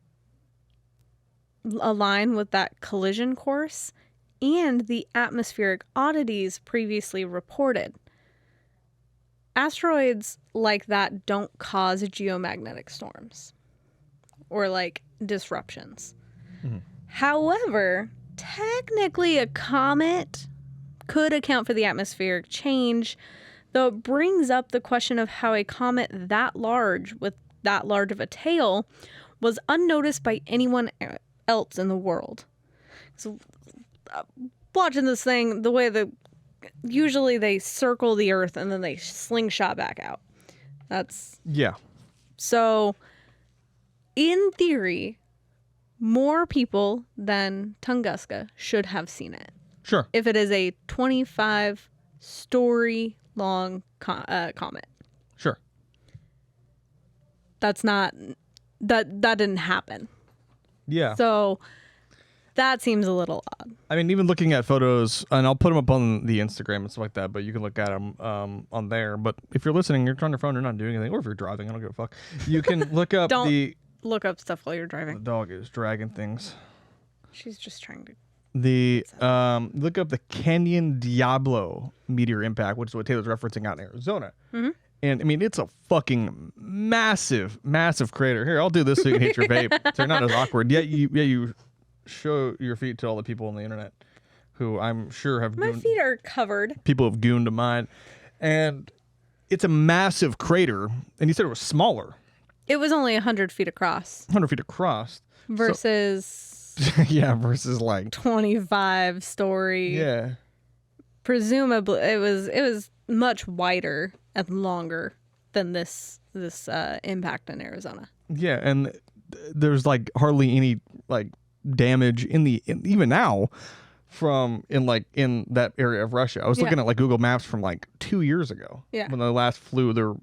align with that collision course and the atmospheric oddities previously reported. Asteroids like that don't cause geomagnetic storms or disruptions. Mm-hmm. However, technically a comet could account for the atmospheric change, though it brings up the question of how a comet that large with that large of a tail was unnoticed by anyone else in the world. So watching this thing, the way usually they circle the earth and then they slingshot back out. Yeah. So in theory, more people than Tunguska should have seen it. Sure. If it is a 25-story long comet. Sure. That's not... That didn't happen. Yeah. So that seems a little odd. I mean, even looking at photos, and I'll put them up on the Instagram and stuff like that, but you can look at them on there. But if you're listening, you're on your phone, you're not doing anything, or if you're driving, I don't give a fuck. You can look up Don't look up stuff while you're The driving. dog is dragging things. She's just trying to... Look up the Canyon Diablo meteor impact, which is what Taylor's referencing out in Arizona. Mm-hmm. And I mean, it's a fucking massive crater. Here, I'll do this so you can hit your vape. So you're not as awkward. You show your feet to all the people on the internet who I'm sure have My feet are covered. people have gooned to mine. And it's a massive crater. And you said it was smaller. It was only 100 feet across 100 feet across. versus Yeah, versus like 25-story. Yeah. Presumably, it was much wider and longer than this impact in Arizona. Yeah, and there's like hardly any like damage even now from in that area of Russia. I was looking at like Google Maps from like 2 years ago. Yeah. When they last flew their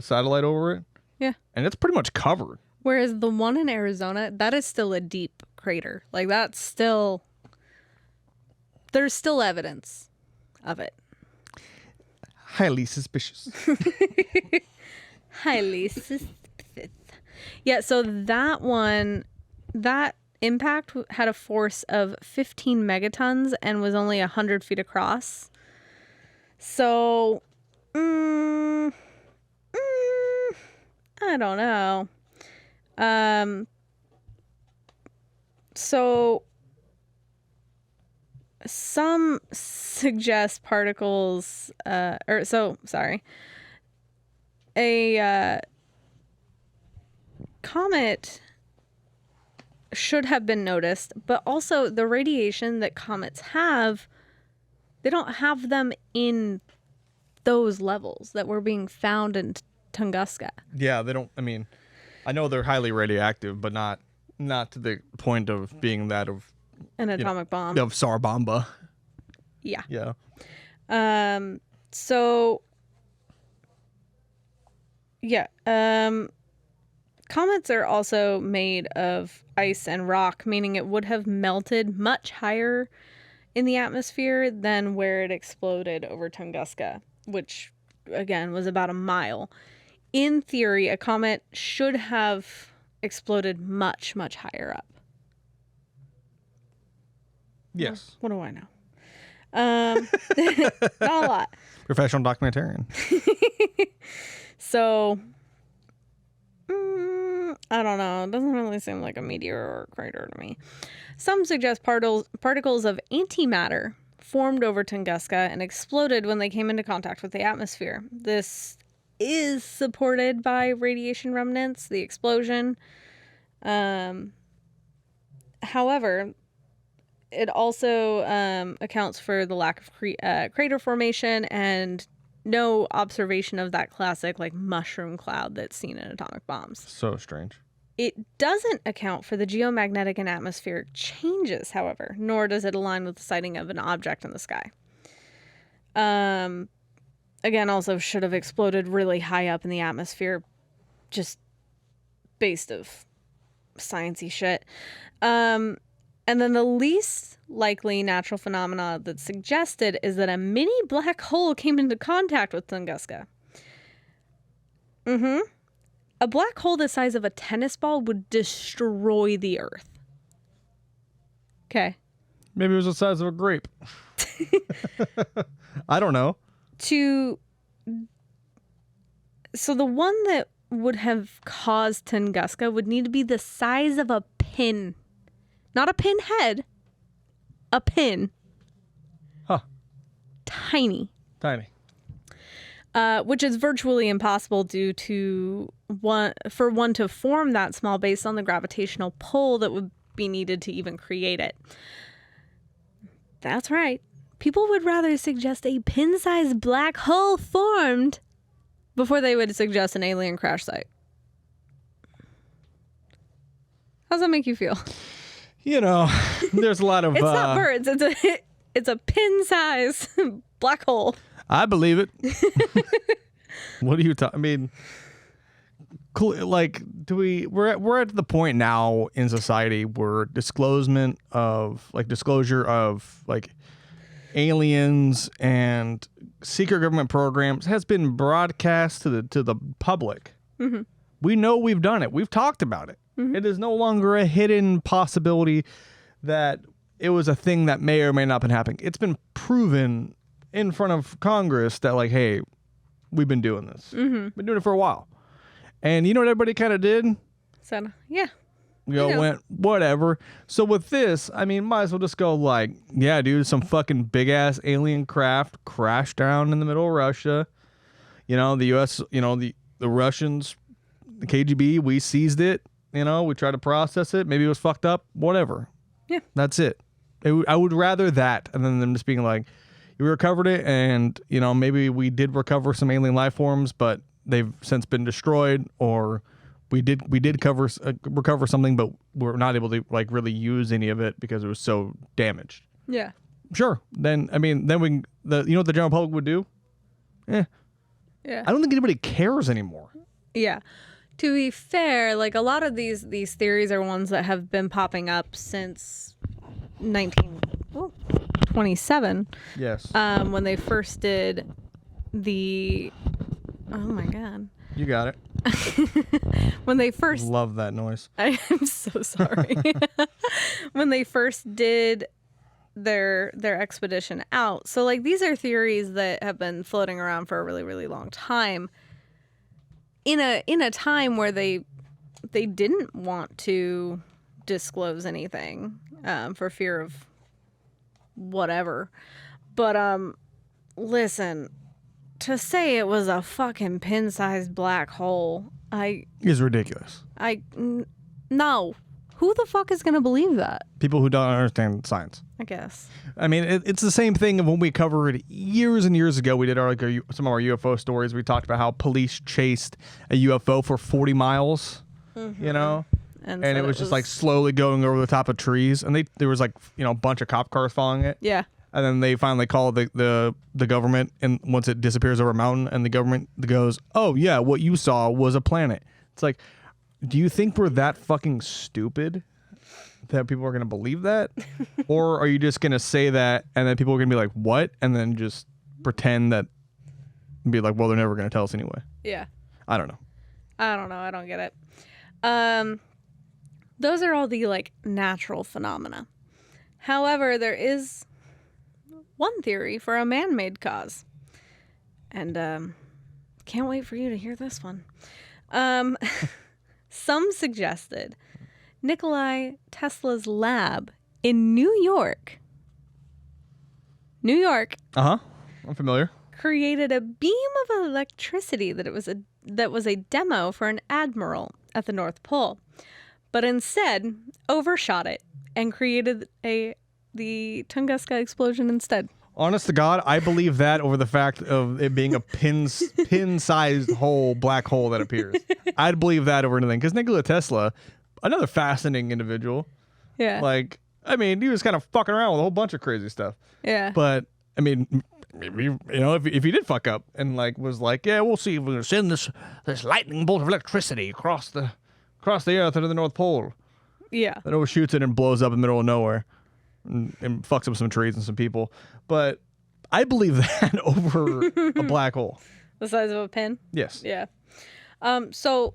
satellite over it. Yeah. And it's pretty much covered. Whereas the one in Arizona, that is still a deep crater. Like there's still evidence of it. Highly suspicious. Highly suspicious. Yeah, so that impact had a force of 15 megatons and was only 100 feet across. So, I don't know. So some suggest particles, a comet should have been noticed, but also the radiation that comets have, they don't have them in those levels that were being found in Tunguska. Yeah, they don't. I mean, I know they're highly radioactive, but not to the point of being that of An atomic bomb. of Sarabamba. Yeah. Yeah. So yeah. Comets are also made of ice and rock, meaning it would have melted much higher in the atmosphere than where it exploded over Tunguska, which again was about a mile. In theory, a comet should have exploded much, much higher up. Yes. What do I know? Not a lot. Professional documentarian. So, I don't know. It doesn't really seem like a meteor or a crater to me. Some suggest particles of antimatter formed over Tunguska and exploded when they came into contact with the atmosphere. This is supported by radiation remnants, the explosion. However, it also accounts for the lack of crater formation and no observation of that classic like mushroom cloud that's seen in atomic bombs. So strange. It doesn't account for the geomagnetic and atmospheric changes, however, nor does it align with the sighting of an object in the sky. Again, also should have exploded really high up in the atmosphere, just based of sciencey shit. And then the least likely natural phenomena that's suggested is that a mini black hole came into contact with Tunguska. A black hole the size of a tennis ball would destroy the Earth. Okay. Maybe it was the size of a grape. I don't know. So the one that would have caused Tunguska would need to be the size of a pin. Not a pinhead. A pin. Huh. Tiny. Which is virtually impossible due to one to form that small based on the gravitational pull that would be needed to even create it. That's right. People would rather suggest a pin-sized black hole formed before they would suggest an alien crash site. How's that make you feel? You know, there's a lot of... It's not birds. It's a pin-size black hole. I believe it. What are you talking? I mean, like, we're at the point now in society where disclosure of like aliens and secret government programs has been broadcast to the public. Mm-hmm. We know we've done it. We've talked about it. Mm-hmm. It is no longer a hidden possibility that it was a thing that may or may not have been happening. It's been proven in front of Congress that, like, hey, we've been doing this. Mm-hmm. Been doing it for a while. And you know what everybody kind of did? So, yeah. Went, whatever. So with this, I mean, might as well just go like, yeah, dude, some fucking big-ass alien craft crashed down in the middle of Russia. You know, the U.S., you know, the Russians, the KGB, we seized it. You know, we tried to process it. Maybe it was fucked up. Whatever. Yeah. That's it. I would rather that and then them just being like, you recovered it, and, you know, maybe we did recover some alien life forms, but they've since been destroyed, or we did recover something, but we're not able to like really use any of it because it was so damaged. Yeah. Sure. Then I mean, then you know what the general public would do? Yeah. I don't think anybody cares anymore. Yeah. To be fair, like a lot of these theories are ones that have been popping up since 1927. Yes. When they first did the... Oh my God. You got it. When they first... Love that noise. I am so sorry. When they first did their expedition out. So like these are theories that have been floating around for a really, really long time. In a time where they didn't want to disclose anything for fear of whatever. But listen, to say it was a fucking pin-sized black hole, is ridiculous. No. Who the fuck is gonna believe that? People who don't understand science, I guess. I mean, it's the same thing of when we covered years and years ago. We did some of our UFO stories. We talked about how police chased a UFO for 40 miles, you know, and it was just like slowly going over the top of trees, and there was like, you know, a bunch of cop cars following it. Yeah. And then they finally call the government, and once it disappears over a mountain, and the government goes, "Oh yeah, what you saw was a planet." It's like, do you think we're that fucking stupid that people are going to believe that? Or are you just going to say that and then people are going to be like, what? And then just pretend that and be like, well, they're never going to tell us anyway. Yeah. I don't know. I don't get it. Those are all the like natural phenomena. However, there is one theory for a man-made cause. And can't wait for you to hear this one. Some suggested Nikola Tesla's lab in New York. Uh-huh. I'm familiar. Created a beam of electricity that was a demo for an admiral at the North Pole, but instead overshot it and created the Tunguska explosion instead. Honest to God, I believe that over the fact of it being a pin-sized black hole that appears. I'd believe that over anything. Because Nikola Tesla, another fascinating individual. Yeah. Like, I mean, he was kind of fucking around with a whole bunch of crazy stuff. Yeah. But, I mean, maybe, you know, if he did fuck up and, like, was like, yeah, we'll see if we're going to send this lightning bolt of electricity across the earth into the North Pole. Yeah. That overshoots it and blows up in the middle of nowhere. And fucks up some trees and some people. But I believe that over a black hole. The size of a pin? Yes. Yeah. So,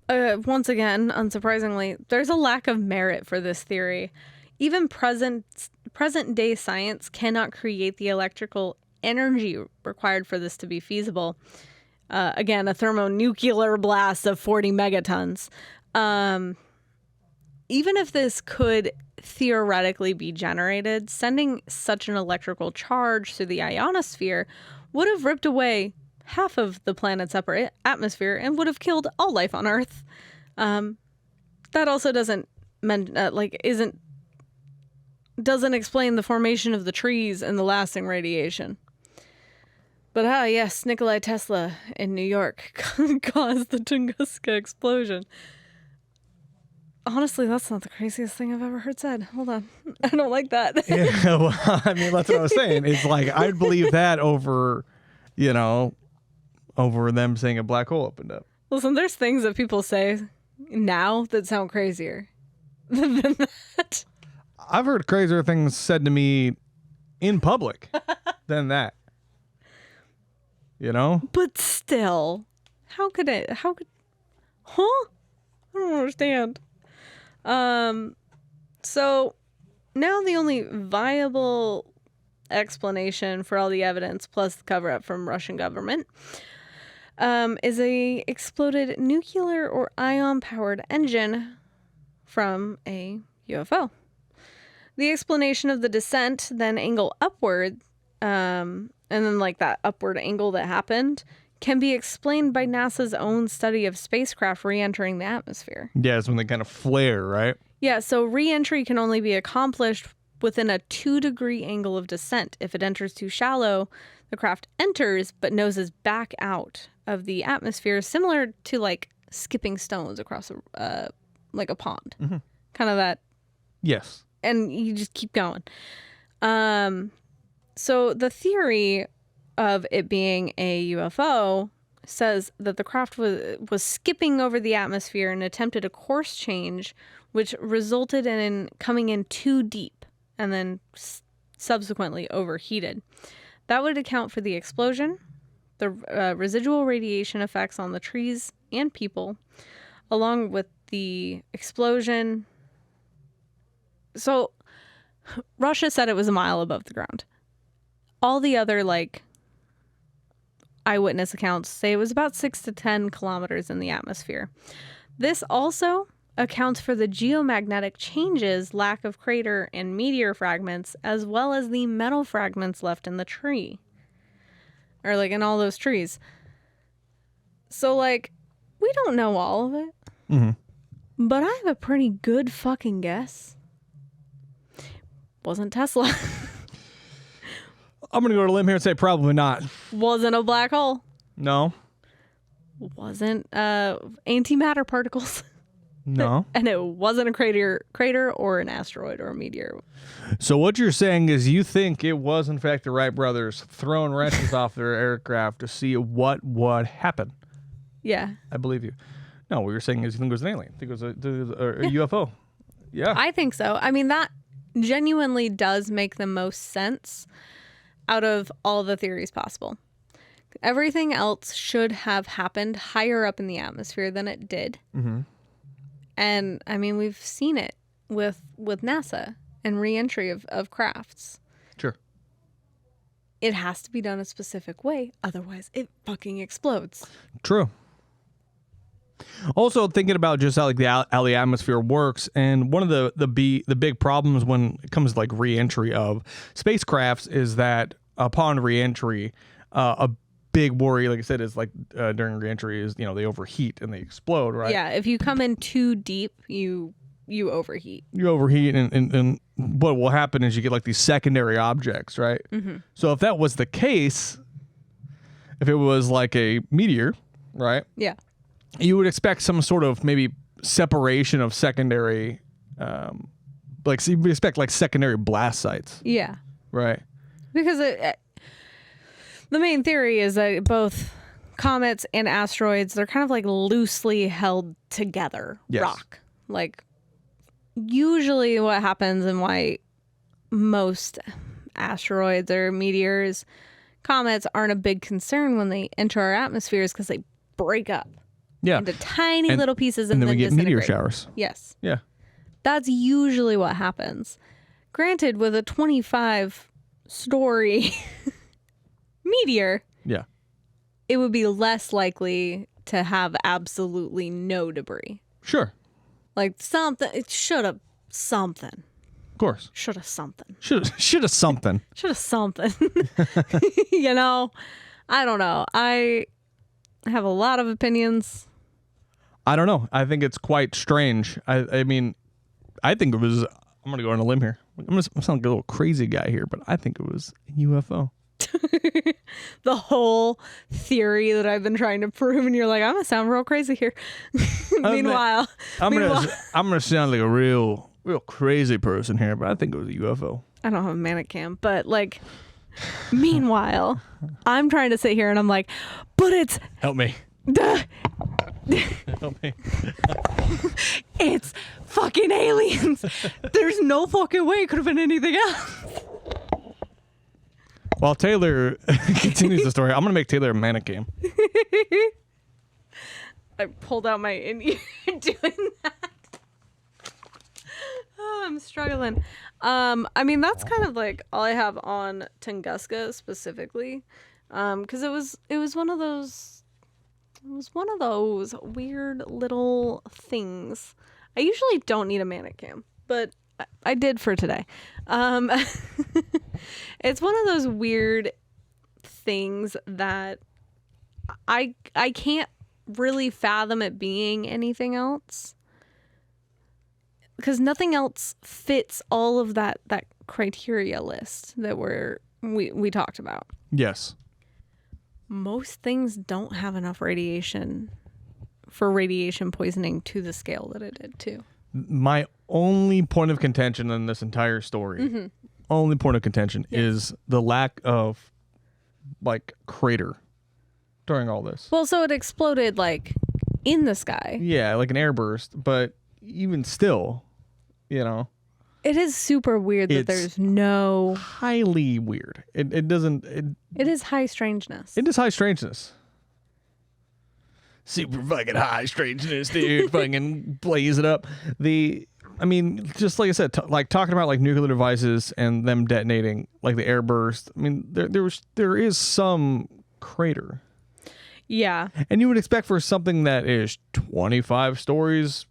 once again, unsurprisingly, there's a lack of merit for this theory. Even present-day science cannot create the electrical energy required for this to be feasible. Again, a thermonuclear blast of 40 megatons. Even if this could theoretically be generated, sending such an electrical charge through the ionosphere would have ripped away half of the planet's upper atmosphere and would have killed all life on Earth. That also doesn't explain the formation of the trees and the lasting radiation. But yes, Nikola Tesla in New York caused the Tunguska explosion. Honestly, that's not the craziest thing I've ever heard said. Hold on. I don't like that. Yeah, well, I mean, that's what I was saying. It's like, I'd believe that over, over them saying a black hole opened up. Listen, there's things that people say now that sound crazier than that. I've heard crazier things said to me in public than that. But still, how could, huh? I don't understand. So now the only viable explanation for all the evidence plus the cover-up from Russian government is a exploded nuclear or ion-powered engine from a UFO. The explanation of the descent, then angle upward, and then like that upward angle that happened, can be explained by NASA's own study of spacecraft re-entering the atmosphere. Yeah, it's when they kind of flare, right? Yeah, so re-entry can only be accomplished within a 2-degree angle of descent. If it enters too shallow, the craft enters but noses back out of the atmosphere, similar to like skipping stones across like a pond. Mm-hmm. Kind of that. Yes. And you just keep going. So the theory of it being a UFO says that the craft was skipping over the atmosphere and attempted a course change, which resulted in coming in too deep and then subsequently overheated. That would account for the explosion, the residual radiation effects on the trees and people, along with the explosion. So Russia said it was a mile above the ground. All the other eyewitness accounts say it was about 6 to 10 kilometers in the atmosphere. This also accounts for the geomagnetic changes, lack of crater and meteor fragments, as well as the metal fragments left in the tree. Or in all those trees. So we don't know all of it. Mm-hmm. But I have a pretty good fucking guess. Wasn't Tesla. I'm going to go to a limb here and say probably not. Wasn't a black hole. No. Wasn't antimatter particles. No. And it wasn't a crater or an asteroid or a meteor. So what you're saying is you think it was, in fact, the Wright brothers throwing wrenches off their aircraft to see what would happen. Yeah. I believe you. No, what you're saying is you think it was an alien. You think it was a UFO. Yeah. I think so. I mean, that genuinely does make the most sense out of all the theories possible. Everything else should have happened higher up in the atmosphere than it did. Mm-hmm. And I mean, we've seen it with NASA and re-entry of crafts. Sure. It has to be done a specific way, otherwise it fucking explodes. True. Also thinking about just how how the atmosphere works, and one of the big problems when it comes to re-entry of spacecrafts is that upon re-entry, a big worry, like I said, is during re-entry is they overheat and they explode, right? Yeah, if you come in too deep, you overheat. You overheat, and what will happen is you get these secondary objects, right? Mm-hmm. So if that was the case, if it was a meteor, right? Yeah. You would expect some sort of maybe separation of secondary, so you would expect secondary blast sites. Yeah. Right. Because the main theory is that both comets and asteroids, they're kind of loosely held together. Yes. Rock. Usually what happens and why most asteroids or meteors, comets aren't a big concern when they enter our atmospheres because they break up. Yeah. Into tiny little pieces and then we get meteor disintegrate. showers. Yes. Yeah. That's usually what happens. Granted, with a 25-story meteor, yeah, it would be less likely to have absolutely no debris. Sure. Something, it should have something. Of course. Should have something. Should have something. Should have something. I don't know. I have a lot of opinions. I don't know. I think it's quite strange. I mean, I think it was, I'm going to go on a limb here. I'm going to sound like a little crazy guy here, but I think it was a UFO. The whole theory that I've been trying to prove, and you're like, I'm gonna sound real crazy here. Meanwhile, I'm gonna sound like a real crazy person here, but I think it was a UFO. I don't have a manic cam, but like, meanwhile, I'm trying to sit here and I'm like, but it's Help me. duh, Help me. it's fucking aliens. There's no fucking way it could have been anything else. While Taylor continues the story, I'm gonna make Taylor a mannequin. I pulled out my in ear doing that. Oh, I'm struggling. I mean, that's kind of like all I have on Tunguska specifically, because it was one of those weird little things. I usually don't need a mannequin, but I did for today. It's one of those weird things that I can't really fathom it being anything else, because nothing else fits all of that criteria list that we talked about. Yes. Most things don't have enough radiation for radiation poisoning to the scale that it did too. My only point of contention in this entire story, only point of contention is the lack of like crater during all this. Well, so it exploded like in the sky. Yeah, like an airburst, but even still, you know, It is super weird that It's there's no. highly weird. It doesn't. It is high strangeness. It is high strangeness. Super fucking high strangeness, dude. Fucking blaze it up. I mean, just like I said, like talking about like nuclear devices and them detonating, like the airburst. I mean, there is some crater. Yeah. And you would expect for something that is 25 stories,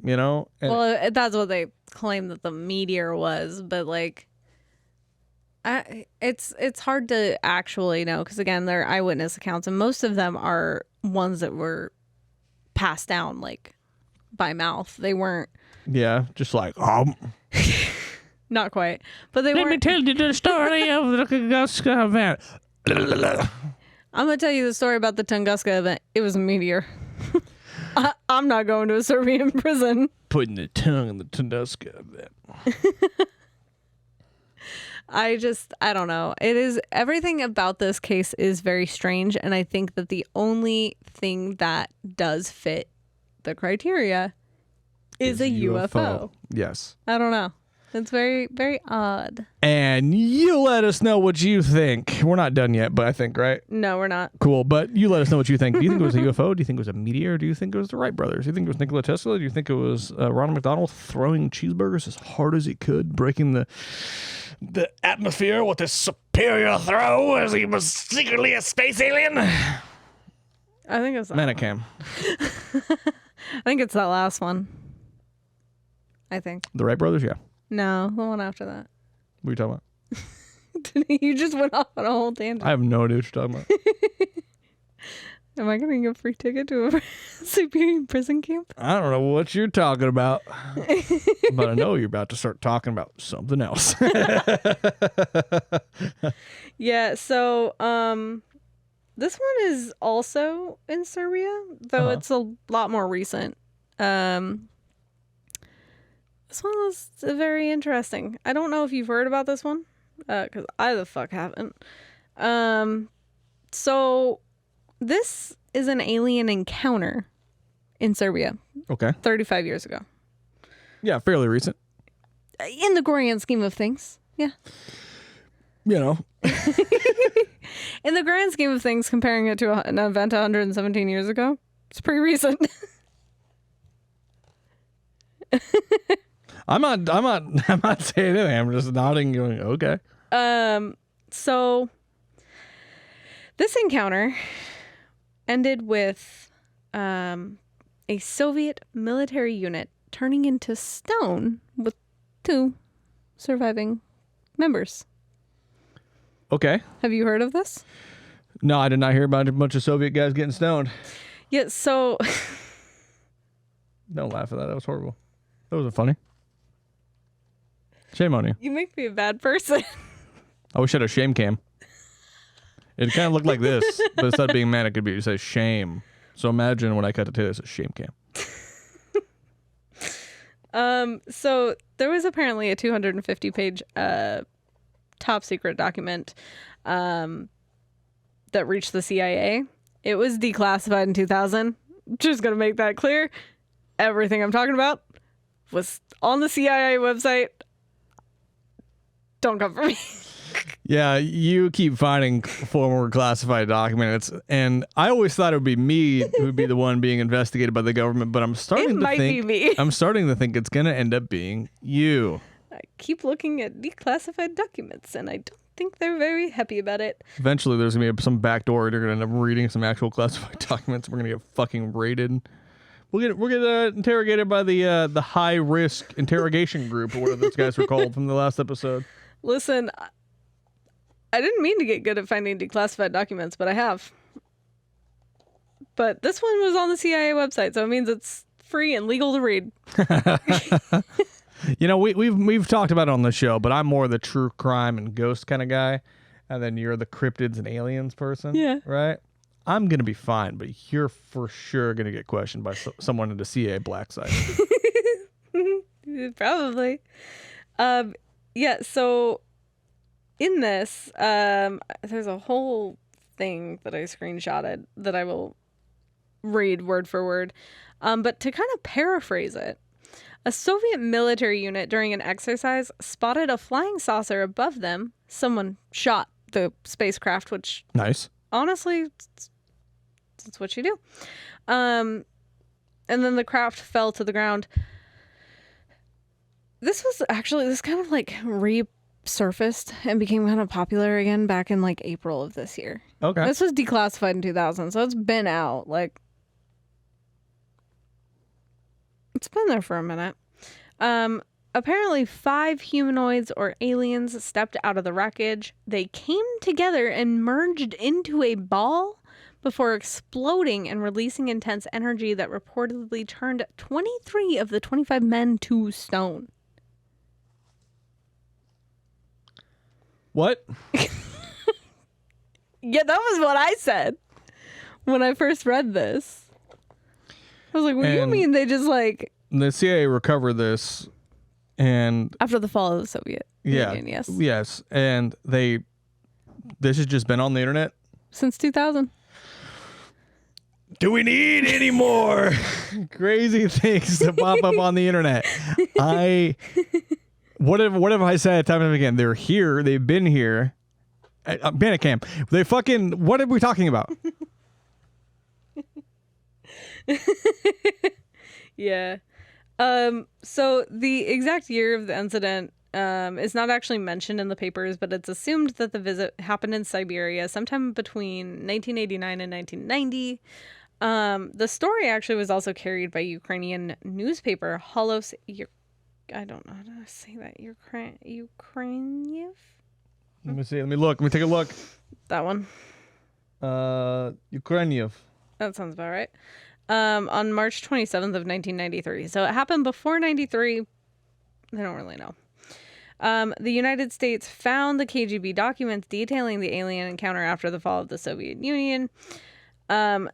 you know? And Well, that's what they claim that the meteor was, but like, it's hard to actually know, because again, they're eyewitness accounts, and most of them are ones that were passed down like by mouth. They weren't. yeah, just like, Not quite, but they let me weren't. tell you the story of the Tunguska Event. I'm gonna tell you the story about the Tunguska event. It was a meteor. I'm not going to a Serbian prison. Putting the tongue in the Tunguska Event. I don't know. It is, everything about this case is very strange, and I think that the only thing that does fit the criteria is a UFO. Yes. I don't know. It's very, very odd. And you let us know what you think. We're not done yet, but I think, right? No, we're not. Cool, but you let us know what you think. Do you think it was a UFO? Do you think it was a meteor? Do you think it was the Wright brothers? Do you think it was Nikola Tesla? Do you think it was Ronald McDonald throwing cheeseburgers as hard as he could, breaking the atmosphere with his superior throw as he was secretly a space alien? I think it's that Mannequin. I think it's that last one. I think. The Wright brothers, yeah. No, the one after that. What are you talking about? You just went off on a whole tangent. I have no idea what you're talking about. Am I getting a free ticket to a Siberian prison camp? I don't know what you're talking about, but I know you're about to start talking about something else. Yeah, so this one is also in Serbia, though it's a lot more recent. This one was very interesting. I don't know if you've heard about this one, because I the fuck haven't. So this is an alien encounter in Serbia Okay. 35 years ago. Yeah, fairly recent. In the grand scheme of things, yeah. You know. In the grand scheme of things, comparing it to an event 117 years ago, it's pretty recent. I'm not saying anything. I'm just nodding, going, okay. So this encounter ended with a Soviet military unit turning into stone with 2 surviving members. Okay. Have you heard of this? No, I did not hear about a bunch of Soviet guys getting stoned. Yeah, so Don't laugh at that. That was horrible. That wasn't funny. Shame on you. you make me a bad person. I wish I had a shame cam. It kind of looked like this, but instead of being man, it could be, it says shame. So imagine when I cut to today, it's a shame cam. So there was apparently a 250-page top secret document that reached the CIA. It was declassified in 2000. Just gonna make that clear. Everything I'm talking about was on the CIA website. Don't come for me. Yeah, you keep finding former classified documents, and I always thought it would be me who would be the one being investigated by the government, but I'm starting to think I'm starting to think it's gonna end up being you. I keep looking at declassified documents, and I don't think they're very happy about it. Eventually, there's gonna be some back door. They're gonna end up reading some actual classified documents. We're gonna get fucking raided. We're get interrogated by the high risk interrogation group or whatever those guys were called from the last episode. Listen, I didn't mean to get good at finding declassified documents, but I have. But this one was on the CIA website, so it means it's free and legal to read. You know, we've talked about it on the show, but I'm more the true crime and ghost kind of guy, and then you're the cryptids and aliens person. Yeah. Right? I'm going to be fine, but you're for sure going to get questioned by someone in the CIA black side. Probably. Yeah, so in this, there's a whole thing that I screenshotted that I will read word for word. But to kind of paraphrase it, a Soviet military unit during an exercise spotted a flying saucer above them. Someone shot the spacecraft, which Nice. honestly, that's what you do. And then the craft fell to the ground. This kind of like resurfaced and became kind of popular again back in like April of this year. Okay. This was declassified in 2000, so it's been out. Like, it's been there for a minute. Apparently 5 humanoids or aliens stepped out of the wreckage. They came together and merged into a ball before exploding and releasing intense energy that reportedly turned 23 of the 25 men to stone. What? Yeah, that was what I said when I first read this. I was like, what do you mean they just like... The CIA recovered this, and... After the fall of the Soviet Union, yes. Yes, and this has just been on the internet? Since 2000. Do we need any more crazy things to pop up on the internet? What have I said time and again? They're here. They've been here. Bandit camp. They fucking... What are we talking about? Yeah. So the exact year of the incident is not actually mentioned in the papers, but it's assumed that the visit happened in Siberia sometime between 1989 and 1990. The story actually was also carried by Ukrainian newspaper Holos. I don't know how to say that. Ukrainiev? Let me see. Let me look. Let me take a look. That one. Ukrainiev. That sounds about right. On March 27th of 1993. So it happened before 93. They don't really know. The United States found the KGB documents detailing the alien encounter after the fall of the Soviet Union. And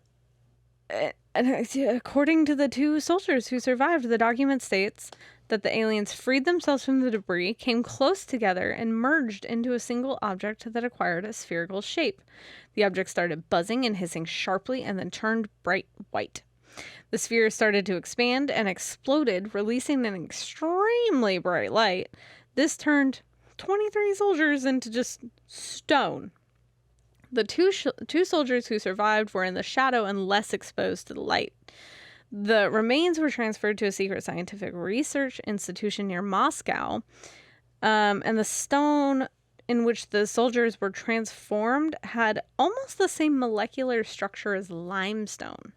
according to the 2 soldiers who survived, the document states that the aliens freed themselves from the debris, came close together, and merged into a single object that acquired a spherical shape. The object started buzzing and hissing sharply and then turned bright white. The sphere started to expand and exploded, releasing an extremely bright light. This turned 23 soldiers into just stone. The two soldiers who survived were in the shadow and less exposed to the light. The remains were transferred to a secret scientific research institution near Moscow, and the stone in which the soldiers were transformed had almost the same molecular structure as limestone.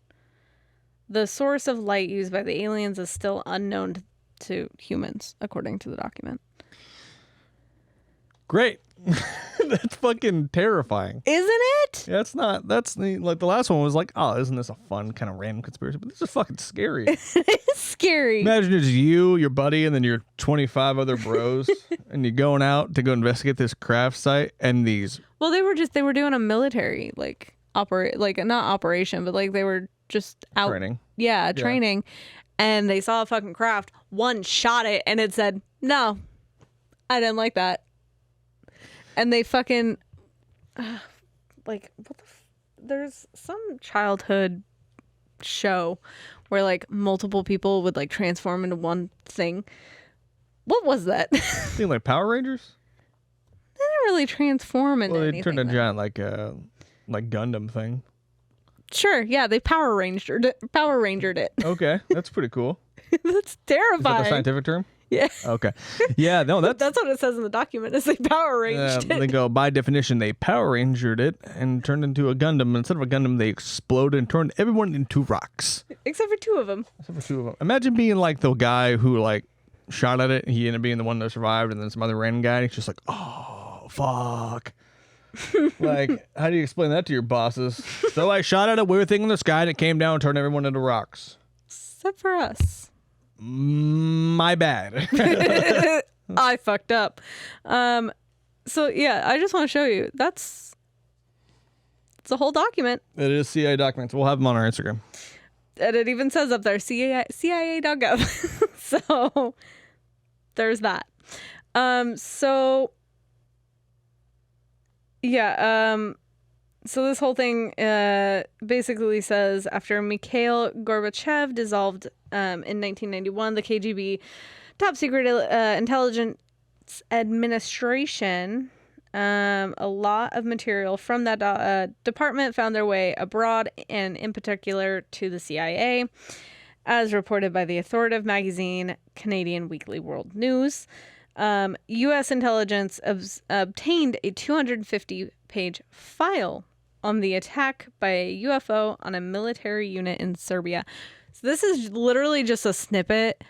The source of light used by the aliens is still unknown to humans, according to the document. Great. That's fucking terrifying. Isn't it? Yeah, that's like the last one was like, oh, isn't this a fun kind of random conspiracy? But this is fucking scary. It's scary. Imagine it's you, your buddy, and then your 25 other bros, and you're going out to go investigate this craft site, and these. Well, they were doing a military not operation, but like they were just out Training. Yeah, training. And they saw a fucking craft. One shot it and it said, "No, I didn't like that." And they fucking like there's some childhood show where like multiple people would like transform into one thing. What was that? Think like Power Rangers? They didn't really transform into Well, they anything. turned a though. giant like Gundam thing. Sure, yeah, they Power Rangered it. Okay, that's pretty cool. That's Is terrifying. that the scientific term? Yeah. Okay. Yeah, no, That's what it says in the document. Is they Power Ranged they it. go, by definition, they Power Rangered it and turned into a Gundam. And instead of a Gundam, they exploded and turned everyone into rocks. Except for two of them. Except for two of them. Imagine being like the guy who like shot at it and he ended up being the one that survived, and then some other random guy, and he's just like, oh, fuck. Like, how do you explain that to your bosses? So I shot at a weird thing in the sky and it came down and turned everyone into rocks. Except for us. My bad. I fucked up. So yeah, I just want to show you. It's a whole document. It is CIA documents. We'll have them on our Instagram. And it even says up there, CIA.gov. So there's that. So yeah, so this whole thing basically says after Mikhail Gorbachev dissolved in 1991, the KGB top secret intelligence administration, a lot of material from that department found their way abroad, and in particular to the CIA, as reported by the authoritative magazine Canadian Weekly World News. U.S. intelligence obtained a 250-page file on the attack by a UFO on a military unit in Serbia. So this is literally just a snippet.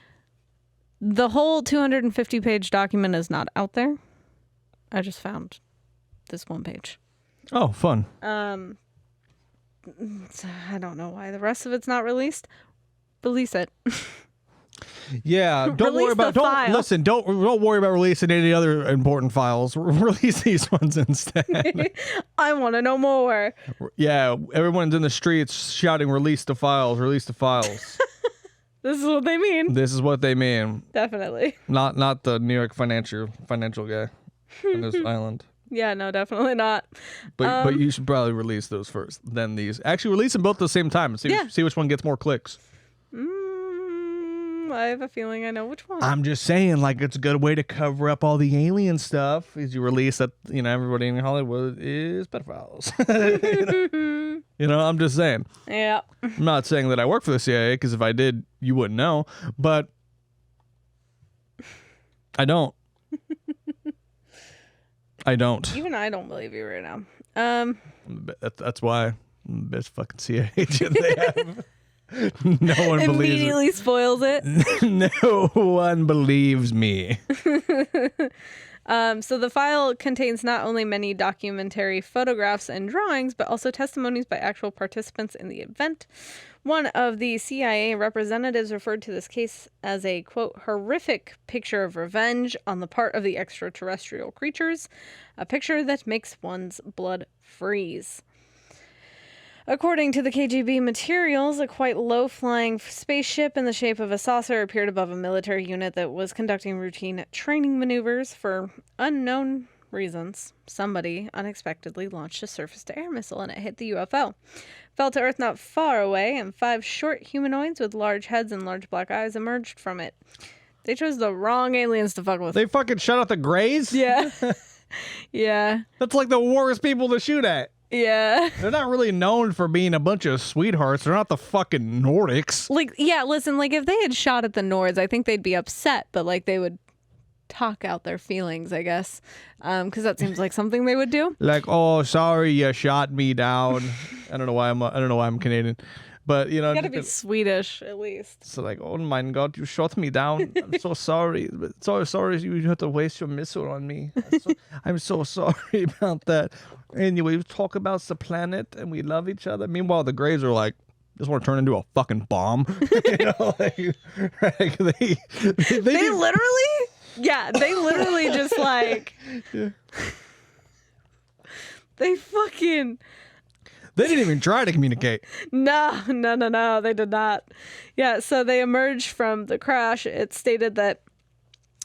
The whole 250-page document is not out there. I just found this one page. Oh, fun. So I don't know why the rest of it's not released. Release it. Yeah, don't Release worry about. the Don't file. listen. Don't worry about releasing any other important files. Release these ones instead. I want to know more. Yeah, everyone's in the streets shouting, "Release the files! Release the files!" This is what they mean. This is what they mean. Definitely. Not the New York financial guy on this island. Yeah, no, definitely not. But you should probably release those first, then these. Actually, release them both at the same time and see which one gets more clicks. I have a feeling I know which one. I'm just saying, like, it's a good way to cover up all the alien stuff. Is you release that, everybody in Hollywood is pedophiles. I'm just saying. Yeah. I'm not saying that I work for the CIA, because if I did, you wouldn't know. But I don't. I don't. Even I don't believe you right now. That's why I'm the best fucking CIA agent they have. No one believes me. Immediately spoils it. No one believes me. So the file contains not only many documentary photographs and drawings, but also testimonies by actual participants in the event. One of the CIA representatives referred to this case as a, quote, horrific picture of revenge on the part of the extraterrestrial creatures, a picture that makes one's blood freeze. According to the KGB materials, a quite low-flying spaceship in the shape of a saucer appeared above a military unit that was conducting routine training maneuvers. For unknown reasons, somebody unexpectedly launched a surface-to-air missile and it hit the UFO. Fell to Earth not far away, and 5 short humanoids with large heads and large black eyes emerged from it. They chose the wrong aliens to fuck with. They fucking shut out the Greys? Yeah. Yeah. That's like the worst people to shoot at. Yeah. They're not really known for being a bunch of sweethearts. They're not the fucking Nordics. Like, yeah, listen, like, if they had shot at the Nords, I think they'd be upset, but, like, they would talk out their feelings, I guess, because that seems like something they would do. Like, oh, sorry, you shot me down. I don't know why I'm Canadian. But you know, You gotta be Swedish at least. so like, oh my God, you shot me down. I'm so sorry. But so sorry you had to waste your missile on me. I'm so sorry about that. Anyway, we talk about the planet and we love each other. Meanwhile, the Greys are like, just want to turn into a fucking bomb. You know, like they literally just like they fucking. They didn't even try to communicate. No, they did not. Yeah, so they emerged from the crash. It stated that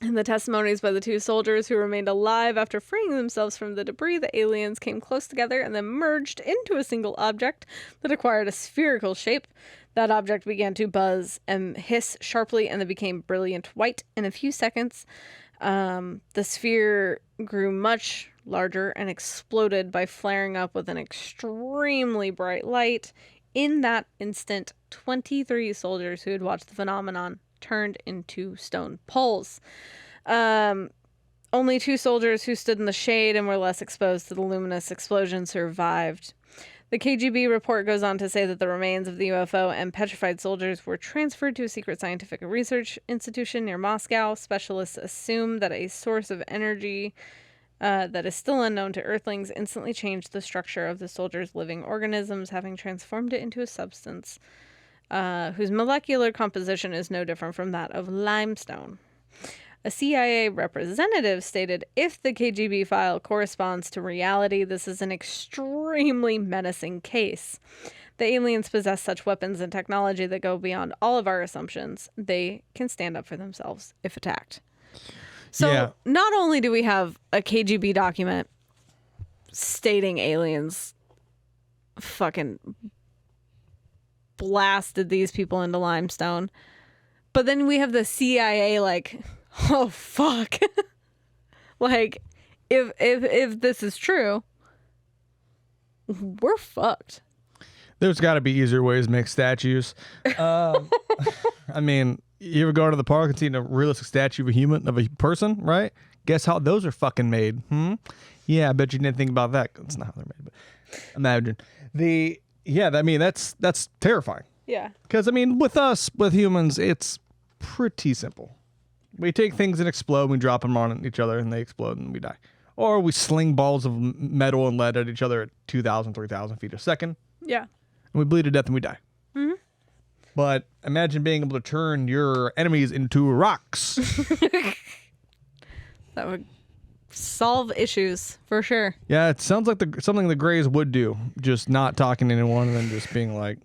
in the testimonies by the two soldiers who remained alive after freeing themselves from the debris, the aliens came close together and then merged into a single object that acquired a spherical shape. That object began to buzz and hiss sharply, and then became brilliant white in a few seconds. The sphere grew much larger and exploded by flaring up with an extremely bright light. In that instant, 23 soldiers who had watched the phenomenon turned into stone poles. Only 2 soldiers who stood in the shade and were less exposed to the luminous explosion survived. The KGB report goes on to say that the remains of the UFO and petrified soldiers were transferred to a secret scientific research institution near Moscow. Specialists assume that a source of energy that is still unknown to Earthlings instantly changed the structure of the soldiers' living organisms, having transformed it into a substance whose molecular composition is no different from that of limestone. A CIA representative stated, if the KGB file corresponds to reality, this is an extremely menacing case. The aliens possess such weapons and technology that go beyond all of our assumptions. They can stand up for themselves if attacked. So not only do we have a KGB document stating aliens fucking blasted these people into limestone, but then we have the CIA like, oh fuck. Like if this is true, we're fucked. There's got to be easier ways to make statues. I mean, you ever go to the park and see a realistic statue of a human, of a person, right? Guess how those are fucking made? Yeah, I bet you didn't think about that. That's not how they're made, but imagine. I mean, that's terrifying. Yeah. Because, I mean, with humans, it's pretty simple. We take things and explode, we drop them on each other, and they explode, and we die. Or we sling balls of metal and lead at each other at 2,000, 3,000 feet a second. Yeah. And we bleed to death and we die. Mm-hmm. But imagine being able to turn your enemies into rocks. That would solve issues for sure. Yeah, it sounds like something the Greys would do. Just not talking to anyone and then just being like...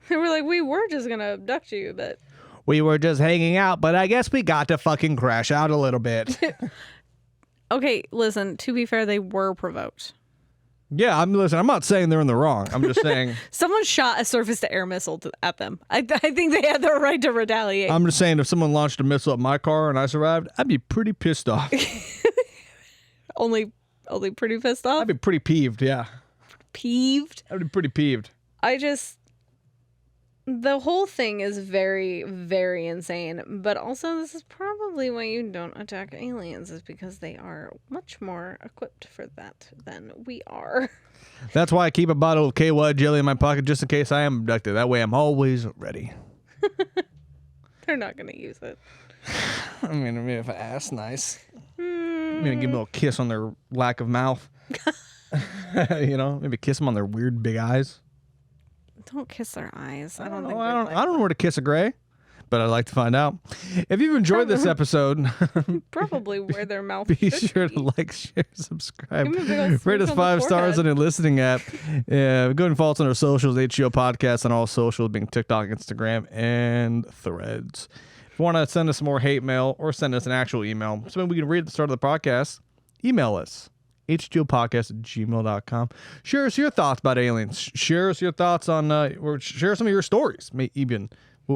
They were like, we were just going to abduct you, but... We were just hanging out, but I guess we got to fucking crash out a little bit. Okay, listen, to be fair, they were provoked. Yeah, I'm not saying they're in the wrong. I'm just saying... Someone shot a surface-to-air missile at them. I think they had the right to retaliate. I'm just saying if someone launched a missile at my car and I survived, I'd be pretty pissed off. Only pretty pissed off? I'd be pretty peeved, yeah. Peeved? I'd be pretty peeved. The whole thing is very, very insane, but also this is probably why you don't attack aliens, is because they are much more equipped for that than we are. That's why I keep a bottle of KY jelly in my pocket just in case I am abducted. That way I'm always ready. They're not going to use it. I mean, if I ask nice. Maybe give them a little kiss on their lack of mouth. You know, maybe kiss them on their weird big eyes. Don't kiss their eyes. I don't know where to kiss a Gray, but I'd like to find out. If you've enjoyed this episode, probably where their mouth be sure to like, share, subscribe, rate us 5 forehead. stars on your listening app. Go ahead and follow us on our socials, HGOPodcast on all socials, being TikTok, Instagram, and Threads. If you want to send us more hate mail or send us an actual email, something we can read at the start of the podcast, email us. HGOPodcast@gmail.com. Share us your thoughts about aliens. Share us your thoughts on, or share some of your stories.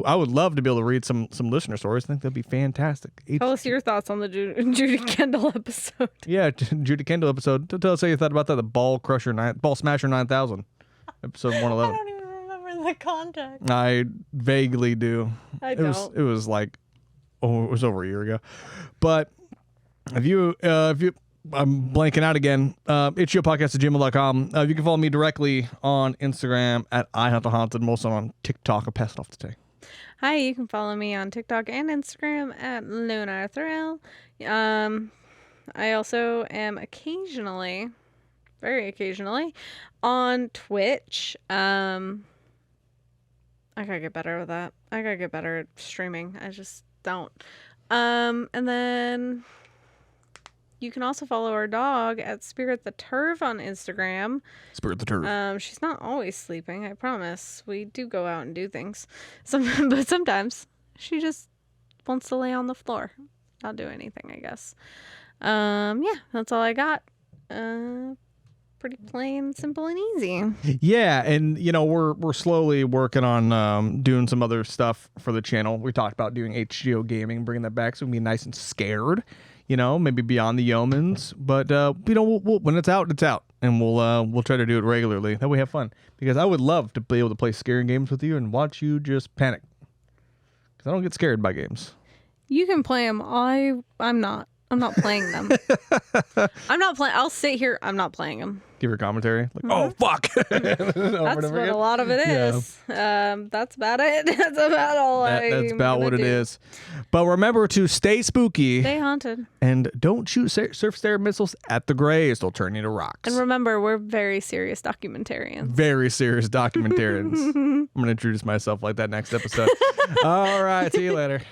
I would love to be able to read some listener stories. I think that'd be fantastic. Tell us your thoughts on the Judy Kendall episode. Yeah, Judy Kendall episode. Tell us how you thought about that. The Ball Smasher 9000, episode 111. I don't even remember the context. I vaguely do. I don't. It was like, it was over a year ago. But if you I'm blanking out again. HGOPodcast@gmail.com. You can follow me directly on Instagram at iHuntTheHaunted. I'm also on TikTok. I'll pass it off to Tay. Hi, you can follow me on TikTok and Instagram at LunarThrill. I also am occasionally, very occasionally, on Twitch. I gotta get better with that. I gotta get better at streaming. I just don't. And then you can also follow our dog at Spirit the Turf on Instagram. Spirit the Turf. She's not always sleeping, I promise. We do go out and do things. But sometimes she just wants to lay on the floor. Not do anything, I guess. Yeah, that's all I got. Pretty plain, simple, and easy. Yeah, and we're slowly working on doing some other stuff for the channel. We talked about doing HGO gaming, bringing that back, so we can be nice and scared. Maybe beyond the Omens, but we'll, when it's out, and we'll try to do it regularly. That way, we have fun, because I would love to be able to play scary games with you and watch you just panic. Because I don't get scared by games. You can play them. I'm not playing them. I'm not playing. I'll sit here. I'm not playing them. Give her commentary. Like, oh, fuck. That's what a lot of it is. Yeah. That's about it. That's about all That's about what it is. But remember to stay spooky. Stay haunted. And don't shoot surf stare missiles at the grays. They'll turn you to rocks. And remember, we're very serious documentarians. Very serious documentarians. I'm going to introduce myself like that next episode. All right. See you later.